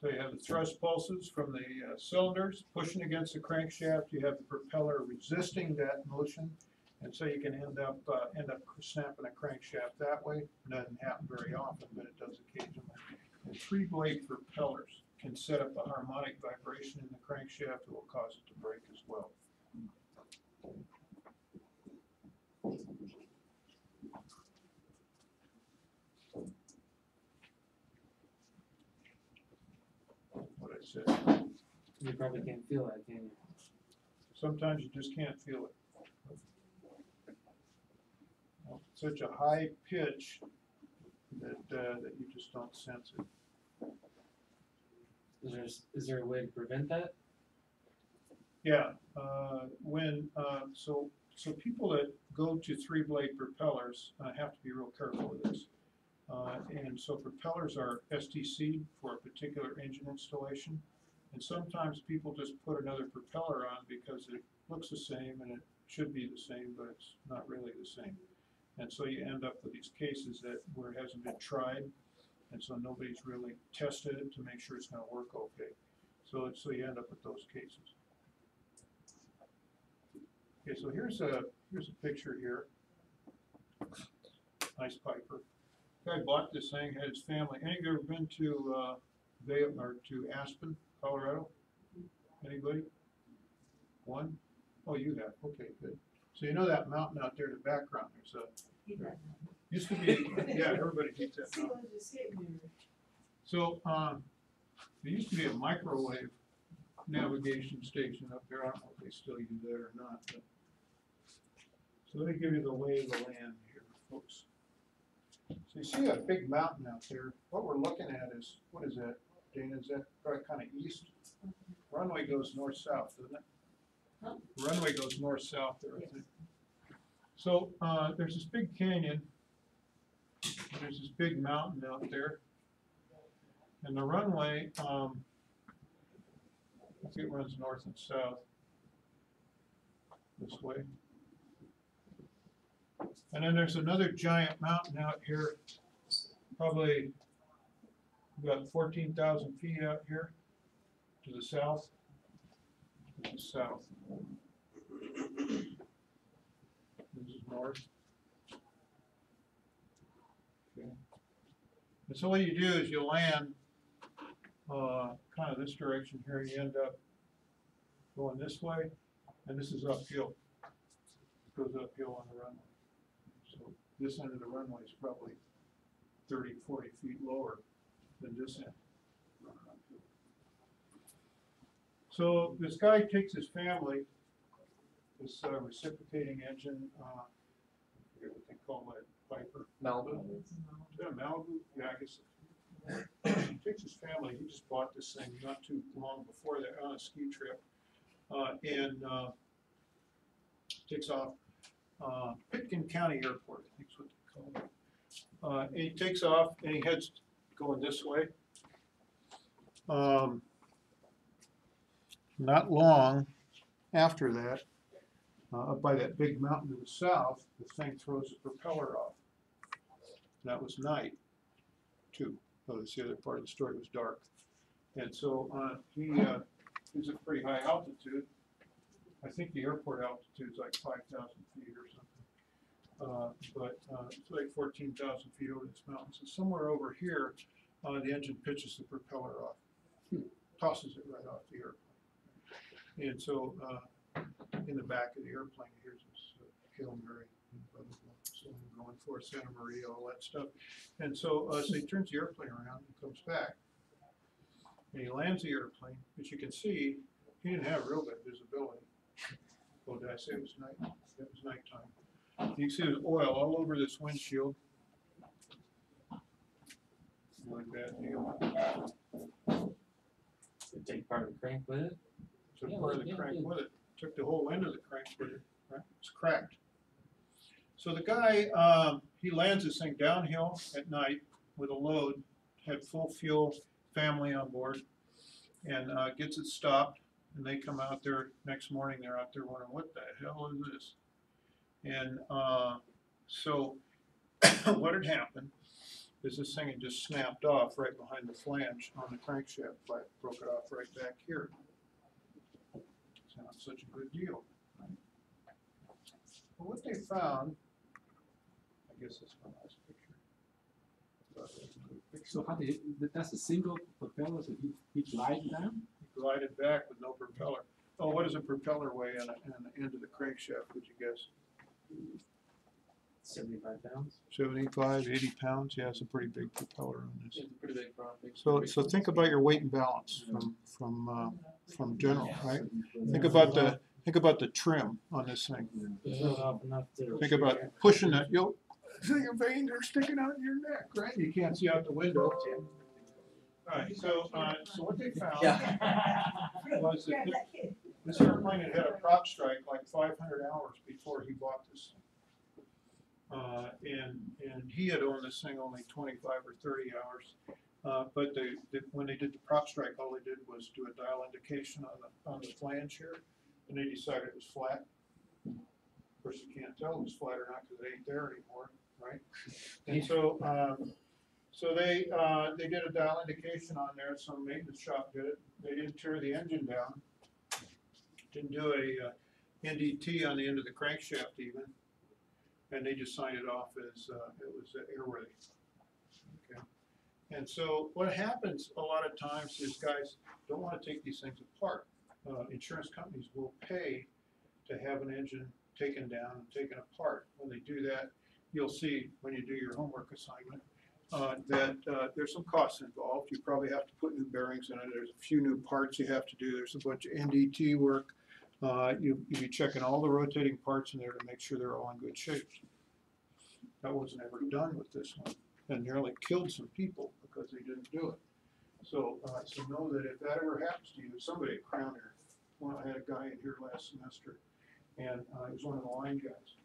So you have the thrust pulses from the cylinders pushing against the crankshaft. You have the propeller resisting that motion, and so you can end up snapping a crankshaft that way. It doesn't happen very often, but it does occasionally. And three-blade propellers can set up a harmonic vibration in the crankshaft that will cause it to break as well. What I said. You probably can't feel that, can you? Sometimes you just can't feel it. Such a high pitch that you just don't sense it. Is there a way to prevent that? Yeah, so people that go to three-blade propellers have to be real careful with this. And so propellers are STC for a particular engine installation. And sometimes people just put another propeller on because it looks the same and it should be the same, but it's not really the same. And so you end up with these cases where it hasn't been tried, and so nobody's really tested it to make sure it's going to work okay. So you end up with those cases. Okay, so here's a picture here. Nice Piper. Guy bought this thing, had his family. Any of you ever been to to Aspen, Colorado? Anybody? One? Oh, you have. Okay, good. So you know that mountain out there in the background. Used to be, yeah, everybody hates that mountain. So there used to be a microwave navigation station up there. I don't know if they still use that or not. But. So let me give you the lay of the land here, folks. So you see a big mountain out there. What we're looking at is, what is that, Dana? Is that probably kind of east? Runway goes north-south, doesn't it? Huh? Runway goes north-south there, I think. So there's this big canyon, and there's this big mountain out there, and the runway, I think it runs north and south this way. And then there's another giant mountain out here, probably about 14,000 feet out here to the south. This is south. This is north. Okay. And so what you do is you land kind of this direction here, and you end up going this way, and this is uphill. It goes uphill on the runway. this end of the runway is probably 30, 40 feet lower than this end. So this guy takes his family, this reciprocating engine, I forget what they call it, Viper. Malibu. Yeah, Malibu, yeah, I guess. He takes his family, he just bought this thing not too long before that on a ski trip, and takes off Pitkin County Airport, I think is what they call it. And he takes off and he heads going this way. Not long after that, up by that big mountain to the south, the thing throws the propeller off. That was night, too. Oh, that's the other part of the story, was dark. And so he's at pretty high altitude. I think the airport altitude is like 5,000 feet or something. But it's like 14,000 feet over this mountain. So somewhere over here, the engine pitches the propeller off, tosses it right off the airplane. And so in the back of the airplane, here's this Hail Mary, blah, blah, blah, so I'm going for Santa Maria, all that stuff. And so, so he turns the airplane around and comes back. And he lands the airplane. As you can see, he didn't have real good visibility. Oh, did I say it was night? It was nighttime. You can see there's oil all over this windshield. Really bad deal. Did take part of the crank with it? Took Yeah, part of well, the yeah, crank yeah. with it. Took the whole end of the crank with it. Right? It's cracked. So the guy, he lands this thing downhill at night with a load, had full fuel, family on board, and gets it stopped. And they come out there next morning. They're out there wondering, what the hell is this? And so what had happened is this thing had just snapped off right behind the flange on the crankshaft. Broke it off right back here. It's not such a good deal. Right? Well, what they found, I guess that's my last picture. So how did that's a single propeller, so he glided down? He glided back with no propeller. Oh, what does a propeller weigh on the end of the crankshaft, would you guess? 75 pounds. 75, 80 pounds? Yeah, it's a pretty big propeller on this. It's a pretty big prop. So think about your weight and balance from general, right? Think about the trim on this thing. Think about pushing it. You'll see your veins are sticking out in your neck, right? You can't see out the window. All right. So what they found was that this airplane had a prop strike like 500 hours before he bought this thing. And he had owned this thing only 25 or 30 hours. But when they did the prop strike, all they did was do a dial indication on the flange here, and they decided it was flat. Of course, you can't tell it was flat or not because it ain't there anymore, right? And so they did a dial indication on there. Some maintenance shop did it. They didn't tear the engine down. Didn't do a NDT on the end of the crankshaft even. And they just signed it off as it was airworthy. Okay. And so what happens a lot of times is guys don't want to take these things apart. Insurance companies will pay to have an engine taken down and taken apart. When they do that, you'll see when you do your homework assignment that there's some costs involved. You probably have to put new bearings in it. There's a few new parts you have to do. There's a bunch of NDT work. You'll be checking all the rotating parts in there to make sure they're all in good shape. That wasn't ever done with this one, and nearly killed some people because they didn't do it. So, so know that if that ever happens to you, somebody at Crown Air, well, I had a guy in here last semester, and he was one of the line guys,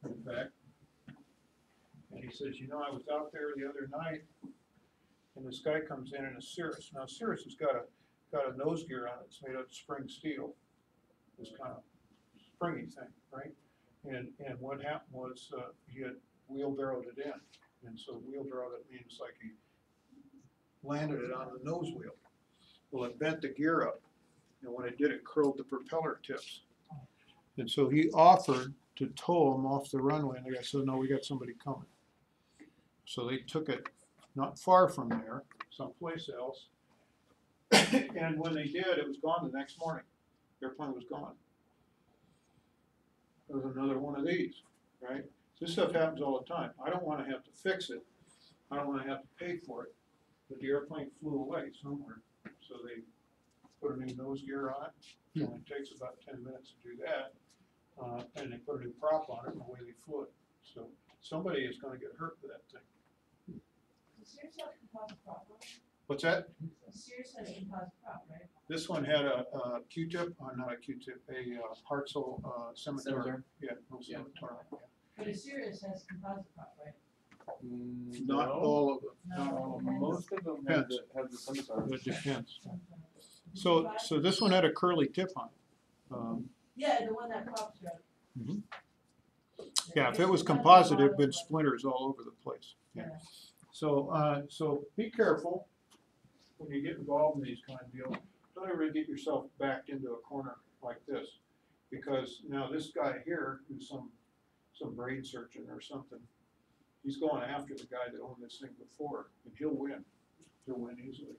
in fact, and he says, you know, I was out there the other night, and this guy comes in a Cirrus. Now, Cirrus has got a nose gear on it. It's made out of spring steel. This kind of springy thing, right? And what happened was he had wheelbarrowed it in. And so wheelbarrowed it means like he landed it on the nose wheel. Well, it bent the gear up. And when it did, it curled the propeller tips. And so he offered to tow him off the runway. And the guy said, no, we got somebody coming. So they took it not far from there, someplace else. And when they did, it was gone the next morning. The airplane was gone. There was another one of these, right? This stuff happens all the time. I don't wanna have to fix it. I don't wanna have to pay for it. But the airplane flew away somewhere, so they put a new nose gear on it. It only takes about 10 minutes to do that. And they put a new prop on it and away they flew it. So somebody is gonna get hurt with that thing. Seriously, composite prop, right? What's that? Seriously, composite prop, right? This one had a Q-tip, or not a Q-tip, a Hartzell scimitar. Scimitar. Yeah, no Yeah. scimitar. Yeah. But a Sirius has composite prop, right? Not all of them. No. Most of them Depends. have the scimitar. It depends. So this one had a curly tip on it. Yeah, the one that pops up. Mhm. Yeah, if it was composite, it'd been splinters all over the place. Yeah. So be careful when you get involved in these kind of deals. Don't ever get yourself backed into a corner like this. Because now this guy here, who's some brain surgeon or something, he's going after the guy that owned this thing before, and he'll win. He'll win easily.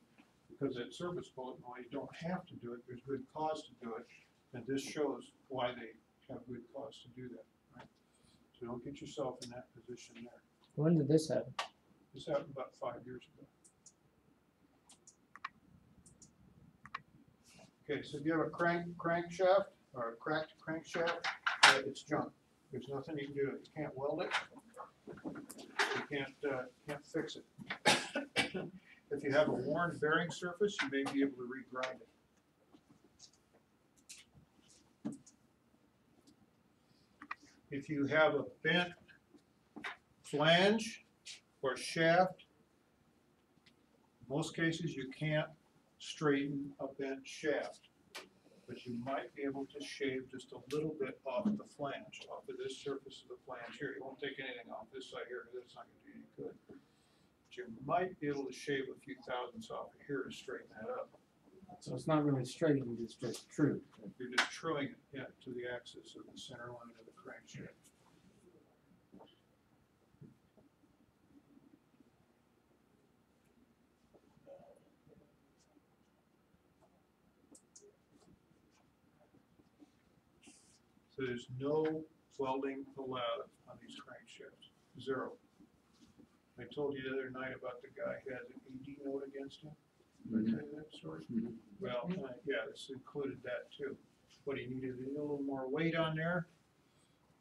Because at service bulletin, while you don't have to do it, there's good cause to do it. And this shows why they have good cause to do that, right? So don't get yourself in that position there. When did this happen? This happened about 5 years ago. Okay, so if you have a crankshaft or a cracked crankshaft, it's junk. There's nothing you can do. You can't weld it. You can't fix it. If you have a worn bearing surface, you may be able to regrind it. If you have a bent flange or shaft, most cases you can't straighten a bent shaft, but you might be able to shave just a little bit off the flange, off of this surface of the flange here. You won't take anything off this side here, because that's not going to do any good. But you might be able to shave a few thousandths off of here to straighten that up. So it's not really straightened, it's just true. You're just truing it, yeah, to the axis of the center line of the crankshaft. So there's no welding allowed on these crankshafts, zero. I told you the other night about the guy who has an ED note against him. Did I tell you that story? Well, yeah, this included that too. What he needed a little more weight on there,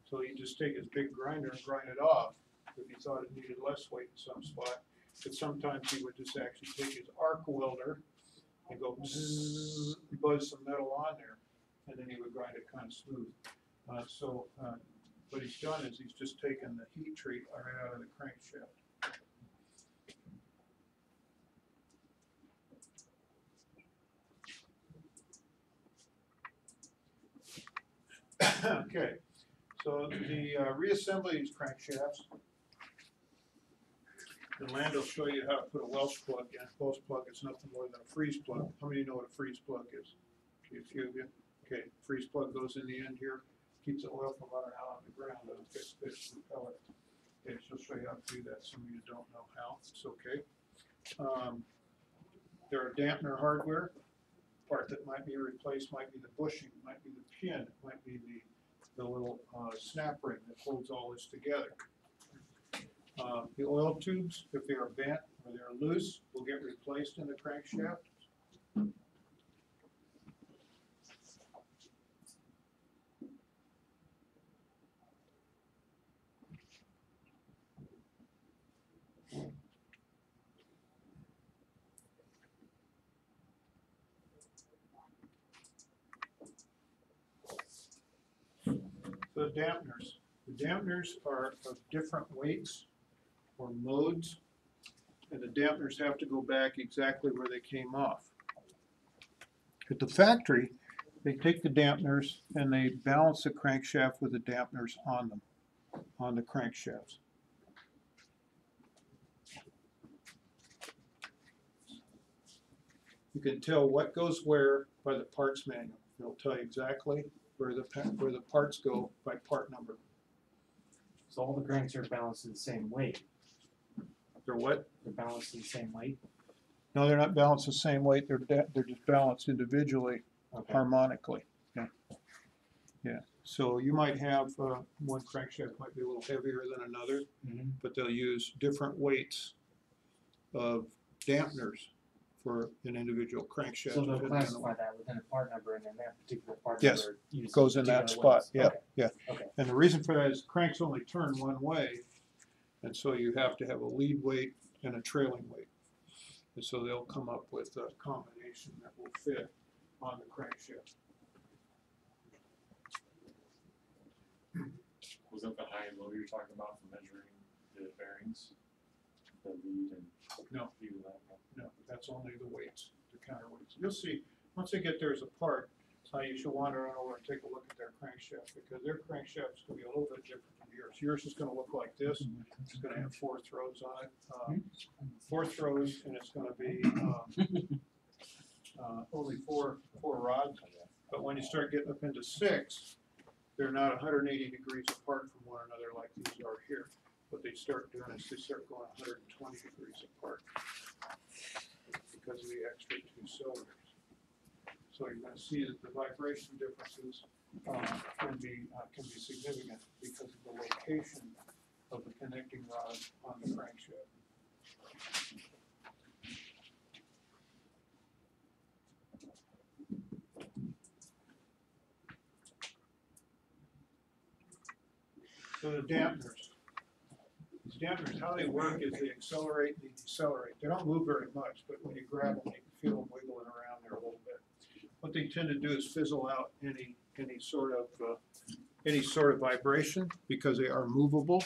so he just take his big grinder and grind it off. If he thought it needed less weight in some spot, but sometimes he would just actually take his arc welder and go bzzz, buzz some metal on there, and then he would grind it kind of smooth. What he's done is he's just taken the heat treat right out of the crankshaft. Okay, so the reassembly of these crankshafts, and Land will show you how to put a Welsh plug in. A Welsh plug is nothing more than a freeze plug. How many of you know what a freeze plug is? A few of you. Okay, freeze plug goes in the end here, keeps the oil from running out on the ground and fits the pellet. Okay, she'll show you how to do that. Some of you don't know how. It's okay. There are dampener hardware. Part that might be replaced might be the bushing, might be the pin, it might be the little snap ring that holds all this together. The oil tubes, if they are bent or they're loose, will get replaced in the crankshaft. The dampeners. The dampeners are of different weights or modes, and the dampeners have to go back exactly where they came off. At the factory, they take the dampeners and they balance the crankshaft with the dampeners on them, on the crankshafts. You can tell what goes where by the parts manual. They'll tell you exactly where the parts go by part number. So all the cranks are balanced in the same weight. They're what? They're balanced in the same weight. No, they're not balanced the same weight. They're just balanced individually, Okay. harmonically. Yeah. Yeah, so you might have, one crankshaft might be a little heavier than another, Mhm. but they'll use different weights of dampeners for an individual crankshaft. So they'll depending on the classify that within a part number, and then that particular part Yes, number uses goes in that particular spot, weights. yeah, Okay. yeah. Okay. And the reason for that is cranks only turn one way, and so you have to have a lead weight and a trailing weight. And so they'll come up with a combination that will fit on the crankshaft. Was that the high and low you're talking about for measuring the bearings? The lead and. No. Lead and that, no. No, that's only the weights, the counterweights. You'll see, once they get theirs apart, you should wander on over and take a look at their crankshaft, because their crankshaft's gonna be a little bit different from yours. Yours is gonna look like this. It's gonna have 4 throws on it, 4 throws, and it's gonna be, only four rods. But when you start getting up into 6, they're not 180 degrees apart from one another like these are here. What they start doing is they start going 120 degrees apart because of the extra 2 cylinders. So you're going to see that the vibration differences can be significant because of the location of the connecting rod on the crankshaft. So the dampeners. These dampeners, how they work is they accelerate and they decelerate. They don't move very much, but when you grab them, you can feel them wiggling around there a little bit. What they tend to do is fizzle out any sort of vibration because they are movable.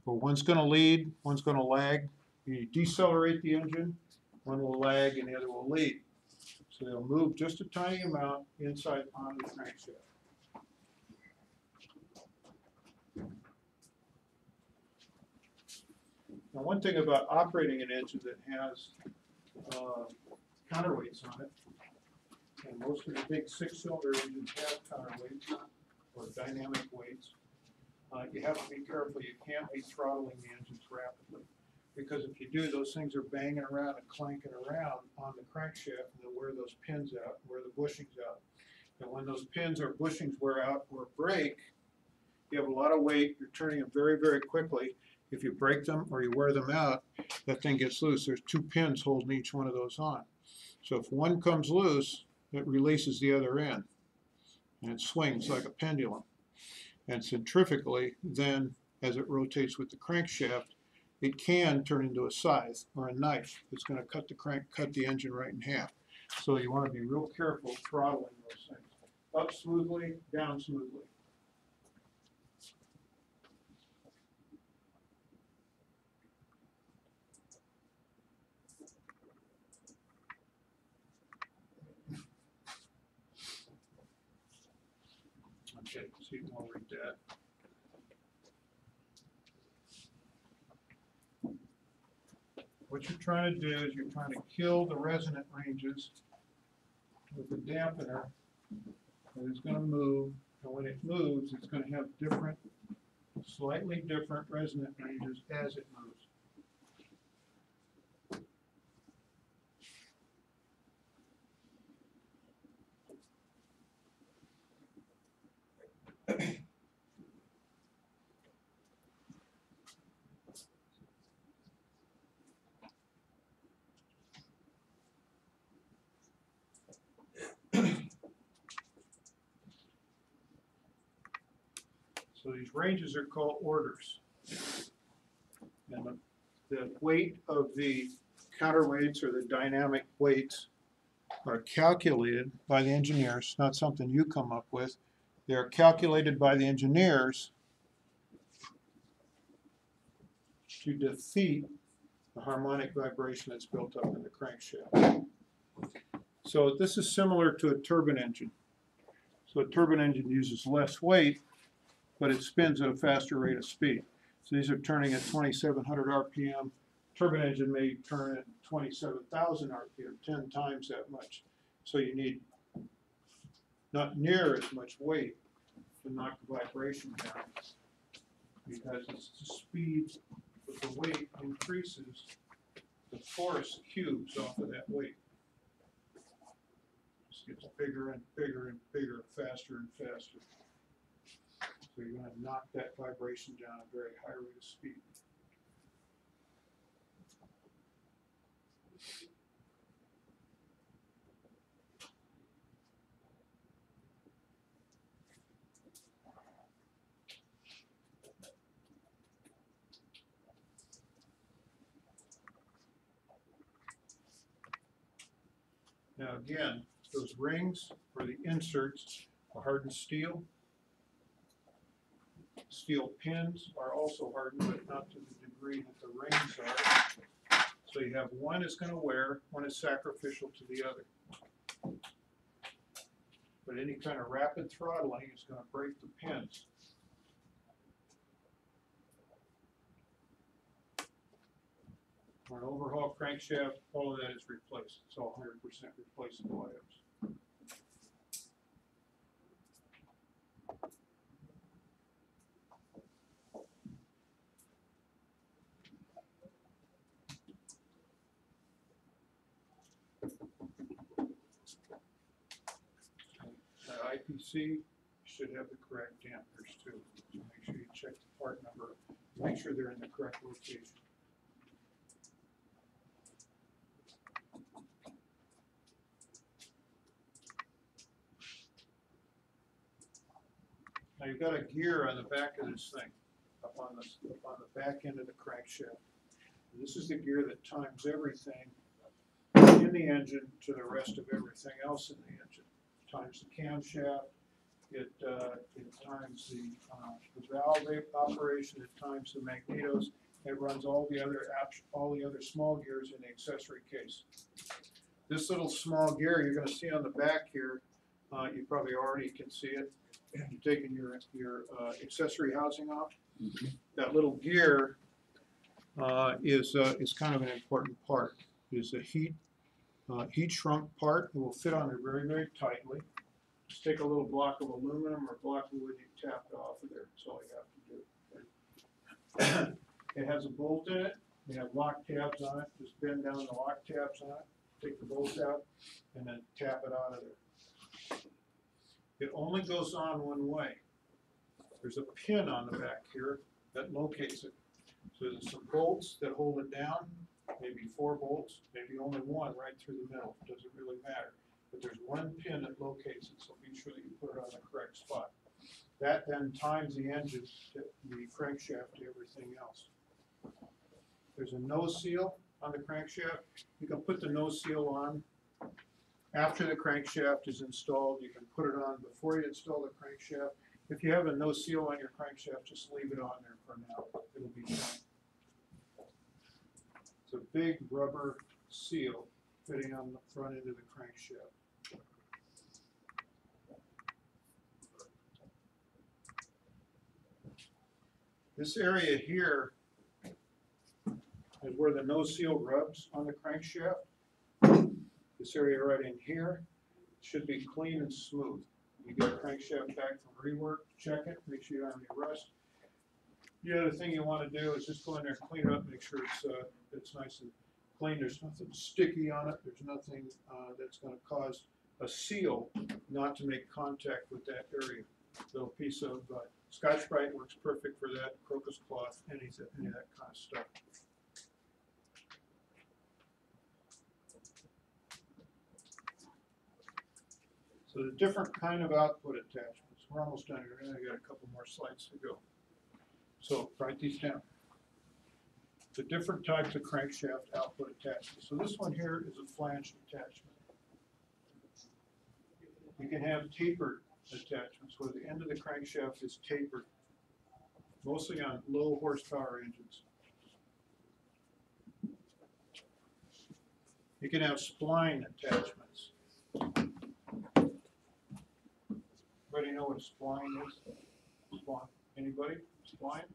Well, one's going to lead, one's going to lag. You decelerate the engine, one will lag and the other will lead. So they'll move just a tiny amount inside on the crankshaft. Now, one thing about operating an engine that has counterweights on it, and most of the big 6-cylinder engines have counterweights or dynamic weights, you have to be careful. You can't be throttling the engines rapidly, because if you do, those things are banging around and clanking around on the crankshaft, and they'll wear those pins out, wear the bushings out. And when those pins or bushings wear out or break, you have a lot of weight, you're turning them very, very quickly. If you break them or you wear them out, that thing gets loose. There's 2 pins holding each one of those on. So if one comes loose, it releases the other end, and it swings like a pendulum. And centrifugally, then, as it rotates with the crankshaft, it can turn into a scythe or a knife. It's going to cut the engine right in half. So you want to be real careful throttling those things. Up smoothly, down smoothly. Okay, so you can read that. What you're trying to do is you're trying to kill the resonant ranges with the dampener, and it's going to move, and when it moves, it's going to have different, slightly different resonant ranges as it moves. So these ranges are called orders. And the weight of the counterweights or the dynamic weights are calculated by the engineers, not something you come up with. They are calculated by the engineers to defeat the harmonic vibration that's built up in the crankshaft. So this is similar to a turbine engine. So a turbine engine uses less weight, but it spins at a faster rate of speed. So these are turning at 2,700 RPM. Turbine engine may turn at 27,000 RPM, 10 times that much. So you need not near as much weight to knock the vibration down, because as the speed of the weight increases, the force cubes off of that weight. gets bigger and bigger and bigger, faster and faster. So you're gonna knock that vibration down at a very high rate of speed. Now again, those rings or the inserts are hardened steel. Steel pins are also hardened, but not to the degree that the rings are. So you have one is going to wear, one is sacrificial to the other. But any kind of rapid throttling is going to break the pins. For an overhaul crankshaft, all of that is replaced. It's all 100% replaceable items. That IPC should have the correct dampers too. So make sure you check the part number. Make sure they're in the correct location. Now you've got a gear on the back of this thing, up on the back end of the crankshaft. And this is the gear that times everything in the engine to the rest of everything else in the engine. It times the camshaft, it times the valve operation, it times the magnetos, it runs all the other small gears in the accessory case. This little small gear you're going to see on the back here, you probably already can see it. You're taking your accessory housing off. Mm-hmm. That little gear is kind of an important part. It is a heat shrunk part. It will fit on there very, very tightly. Just take a little block of aluminum or block of wood, you tap it off of there. That's all you have to do. It has a bolt in it. You have lock tabs on it. Just bend down the lock tabs on it. Take the bolts out and then tap it out of there. It only goes on one way. There's a pin on the back here that locates it. So there's some bolts that hold it down, maybe 4 bolts, maybe only one right through the middle. It doesn't really matter. But there's one pin that locates it, so be sure that you put it on the correct spot. That then times the engine, the crankshaft to everything else. There's a nose seal on the crankshaft. You can put the nose seal on after the crankshaft is installed. You can put it on before you install the crankshaft. If you have a nose seal on your crankshaft, just leave it on there for now. It'll be fine. It's a big rubber seal fitting on the front end of the crankshaft. This area here is where the nose seal rubs on the crankshaft. This area right in here should be clean and smooth. You get a crankshaft back from rework, check it, make sure you don't have any rust. The other thing you want to do is just go in there and clean it up, make sure it's nice and clean. There's nothing sticky on it. There's nothing that's going to cause a seal not to make contact with that area. Little piece of Scotch-Brite works perfect for that. Crocus cloth, any of that kind of stuff. So the different kind of output attachments. We're almost done here. I got a couple more slides to go. So write these down. The different types of crankshaft output attachments. So this one here is a flange attachment. You can have tapered attachments where the end of the crankshaft is tapered, mostly on low horsepower engines. You can have spline attachments. Everybody know what a spline is? Spline. Anybody? Spline?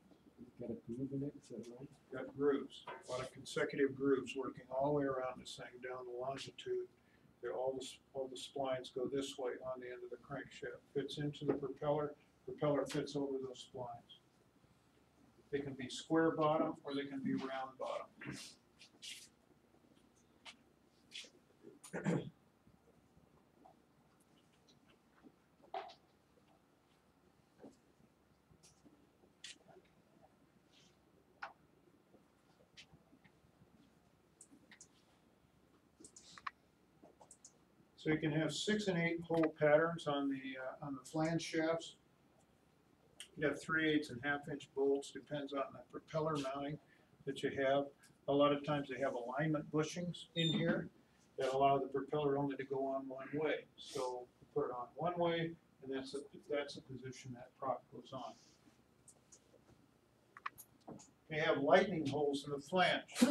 Got a groove in it, is that right? Got grooves. A lot of consecutive grooves working all the way around this thing down the longitude. All the splines go this way on the end of the crankshaft. Fits into the propeller. Propeller fits over those splines. They can be square bottom or they can be round bottom. So you can have 6 and 8 hole patterns on the flange shafts. You have 3/8 and 1/2 inch bolts, depends on the propeller mounting that you have. A lot of times they have alignment bushings in here that allow the propeller only to go on one way. So you put it on one way, and that's the position that prop goes on. They have lightning holes in the flange.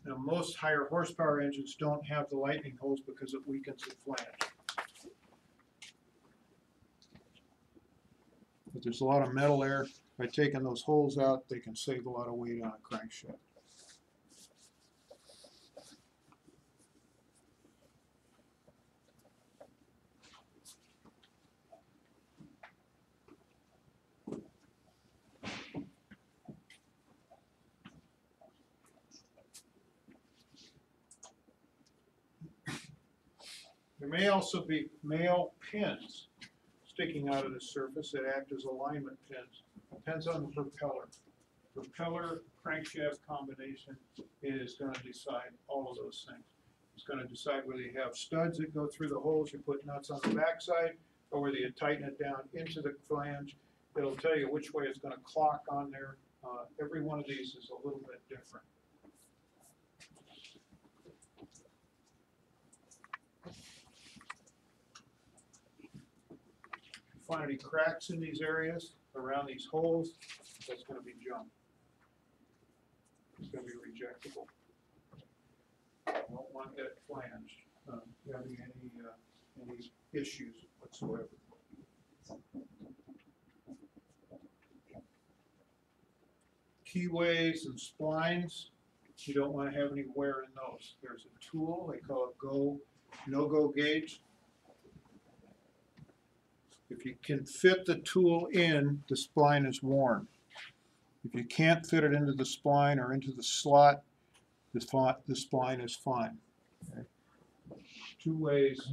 Now, most higher horsepower engines don't have the lightning holes because it weakens the flange. But there's a lot of metal there. By taking those holes out, they can save a lot of weight on a crankshaft. There may also be male pins sticking out of the surface that act as alignment pins. Depends on the propeller. Propeller crankshaft combination is going to decide all of those things. It's going to decide whether you have studs that go through the holes, you put nuts on the backside, or whether you tighten it down into the flange. It'll tell you which way it's going to clock on there. Every one of these is a little bit different. Find any cracks in these areas around these holes, that's going to be junk. It's going to be rejectable. Don't want that flange having any issues whatsoever. Keyways and splines, you don't want to have any wear in those. There's a tool, they call it no-go gauge. If you can fit the tool in, the spline is worn. If you can't fit it into the spline or into the slot, the spline is fine. Okay. Two ways,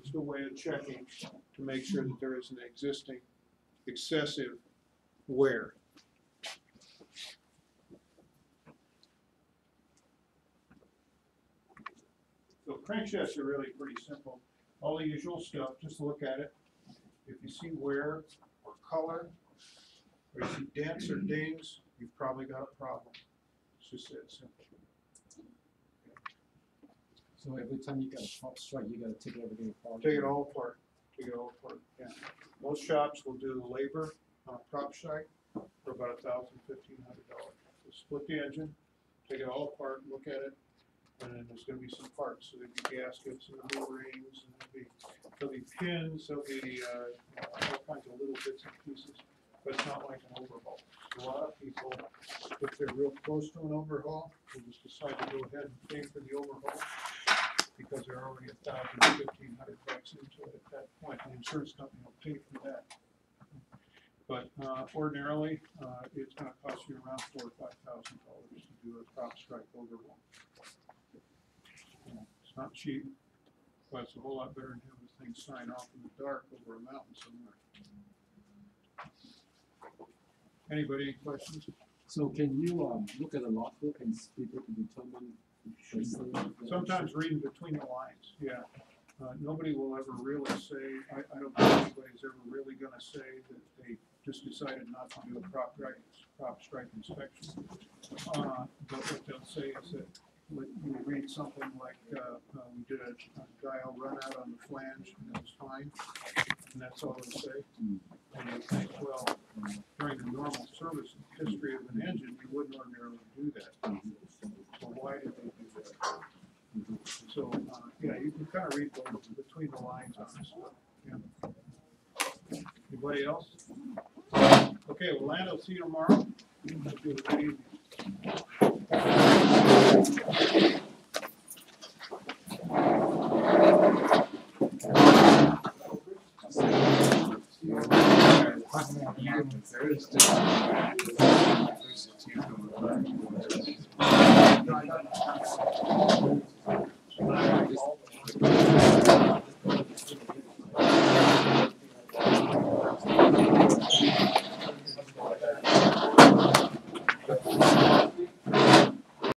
just a way of checking to make sure that there isn't existing excessive wear. So crankshafts are really pretty simple. All the usual stuff, just look at it. If you see wear or color, or you see dents or dings, you've probably got a problem. It's just that simple. So every time you got a prop strike, you gotta take everything apart. Take it all apart. Take it all apart. Yeah. Most shops will do labor on a prop strike for about $1,000, $1,500. So split the engine, take it all apart, look at it, and then there's going to be some parts. So there'll be gaskets and there'll be rings, and there'll be pins, there'll be all kinds of little bits and pieces. But it's not like an overhaul. A lot of people, if they're real close to an overhaul, will just decide to go ahead and pay for the overhaul because they're already $1,000, $1,500 into it at that point. The insurance company will pay for that. But ordinarily, it's going to cost you around $4,000 or $5,000 to do a prop strike overhaul. It's not cheap, but it's a whole lot better than having the thing sign off in the dark over a mountain somewhere. Anybody, any questions? So can you look at the logbook and be able to determine? Sometimes reading between the lines, yeah. Nobody will ever really say, I don't think anybody's ever really going to say that they just decided not to do a prop strike inspection. But what they'll say is that you read something like we did a dial run out on the flange and it was fine, and that's all they'll say. And you think, well, during the normal service history of an engine, you wouldn't ordinarily do that. So why did they do that? So, yeah, you can kind of read between the lines on this stuff. Yeah. Anybody else? Okay, well, Land, I'll see you tomorrow. Have a good evening. There is just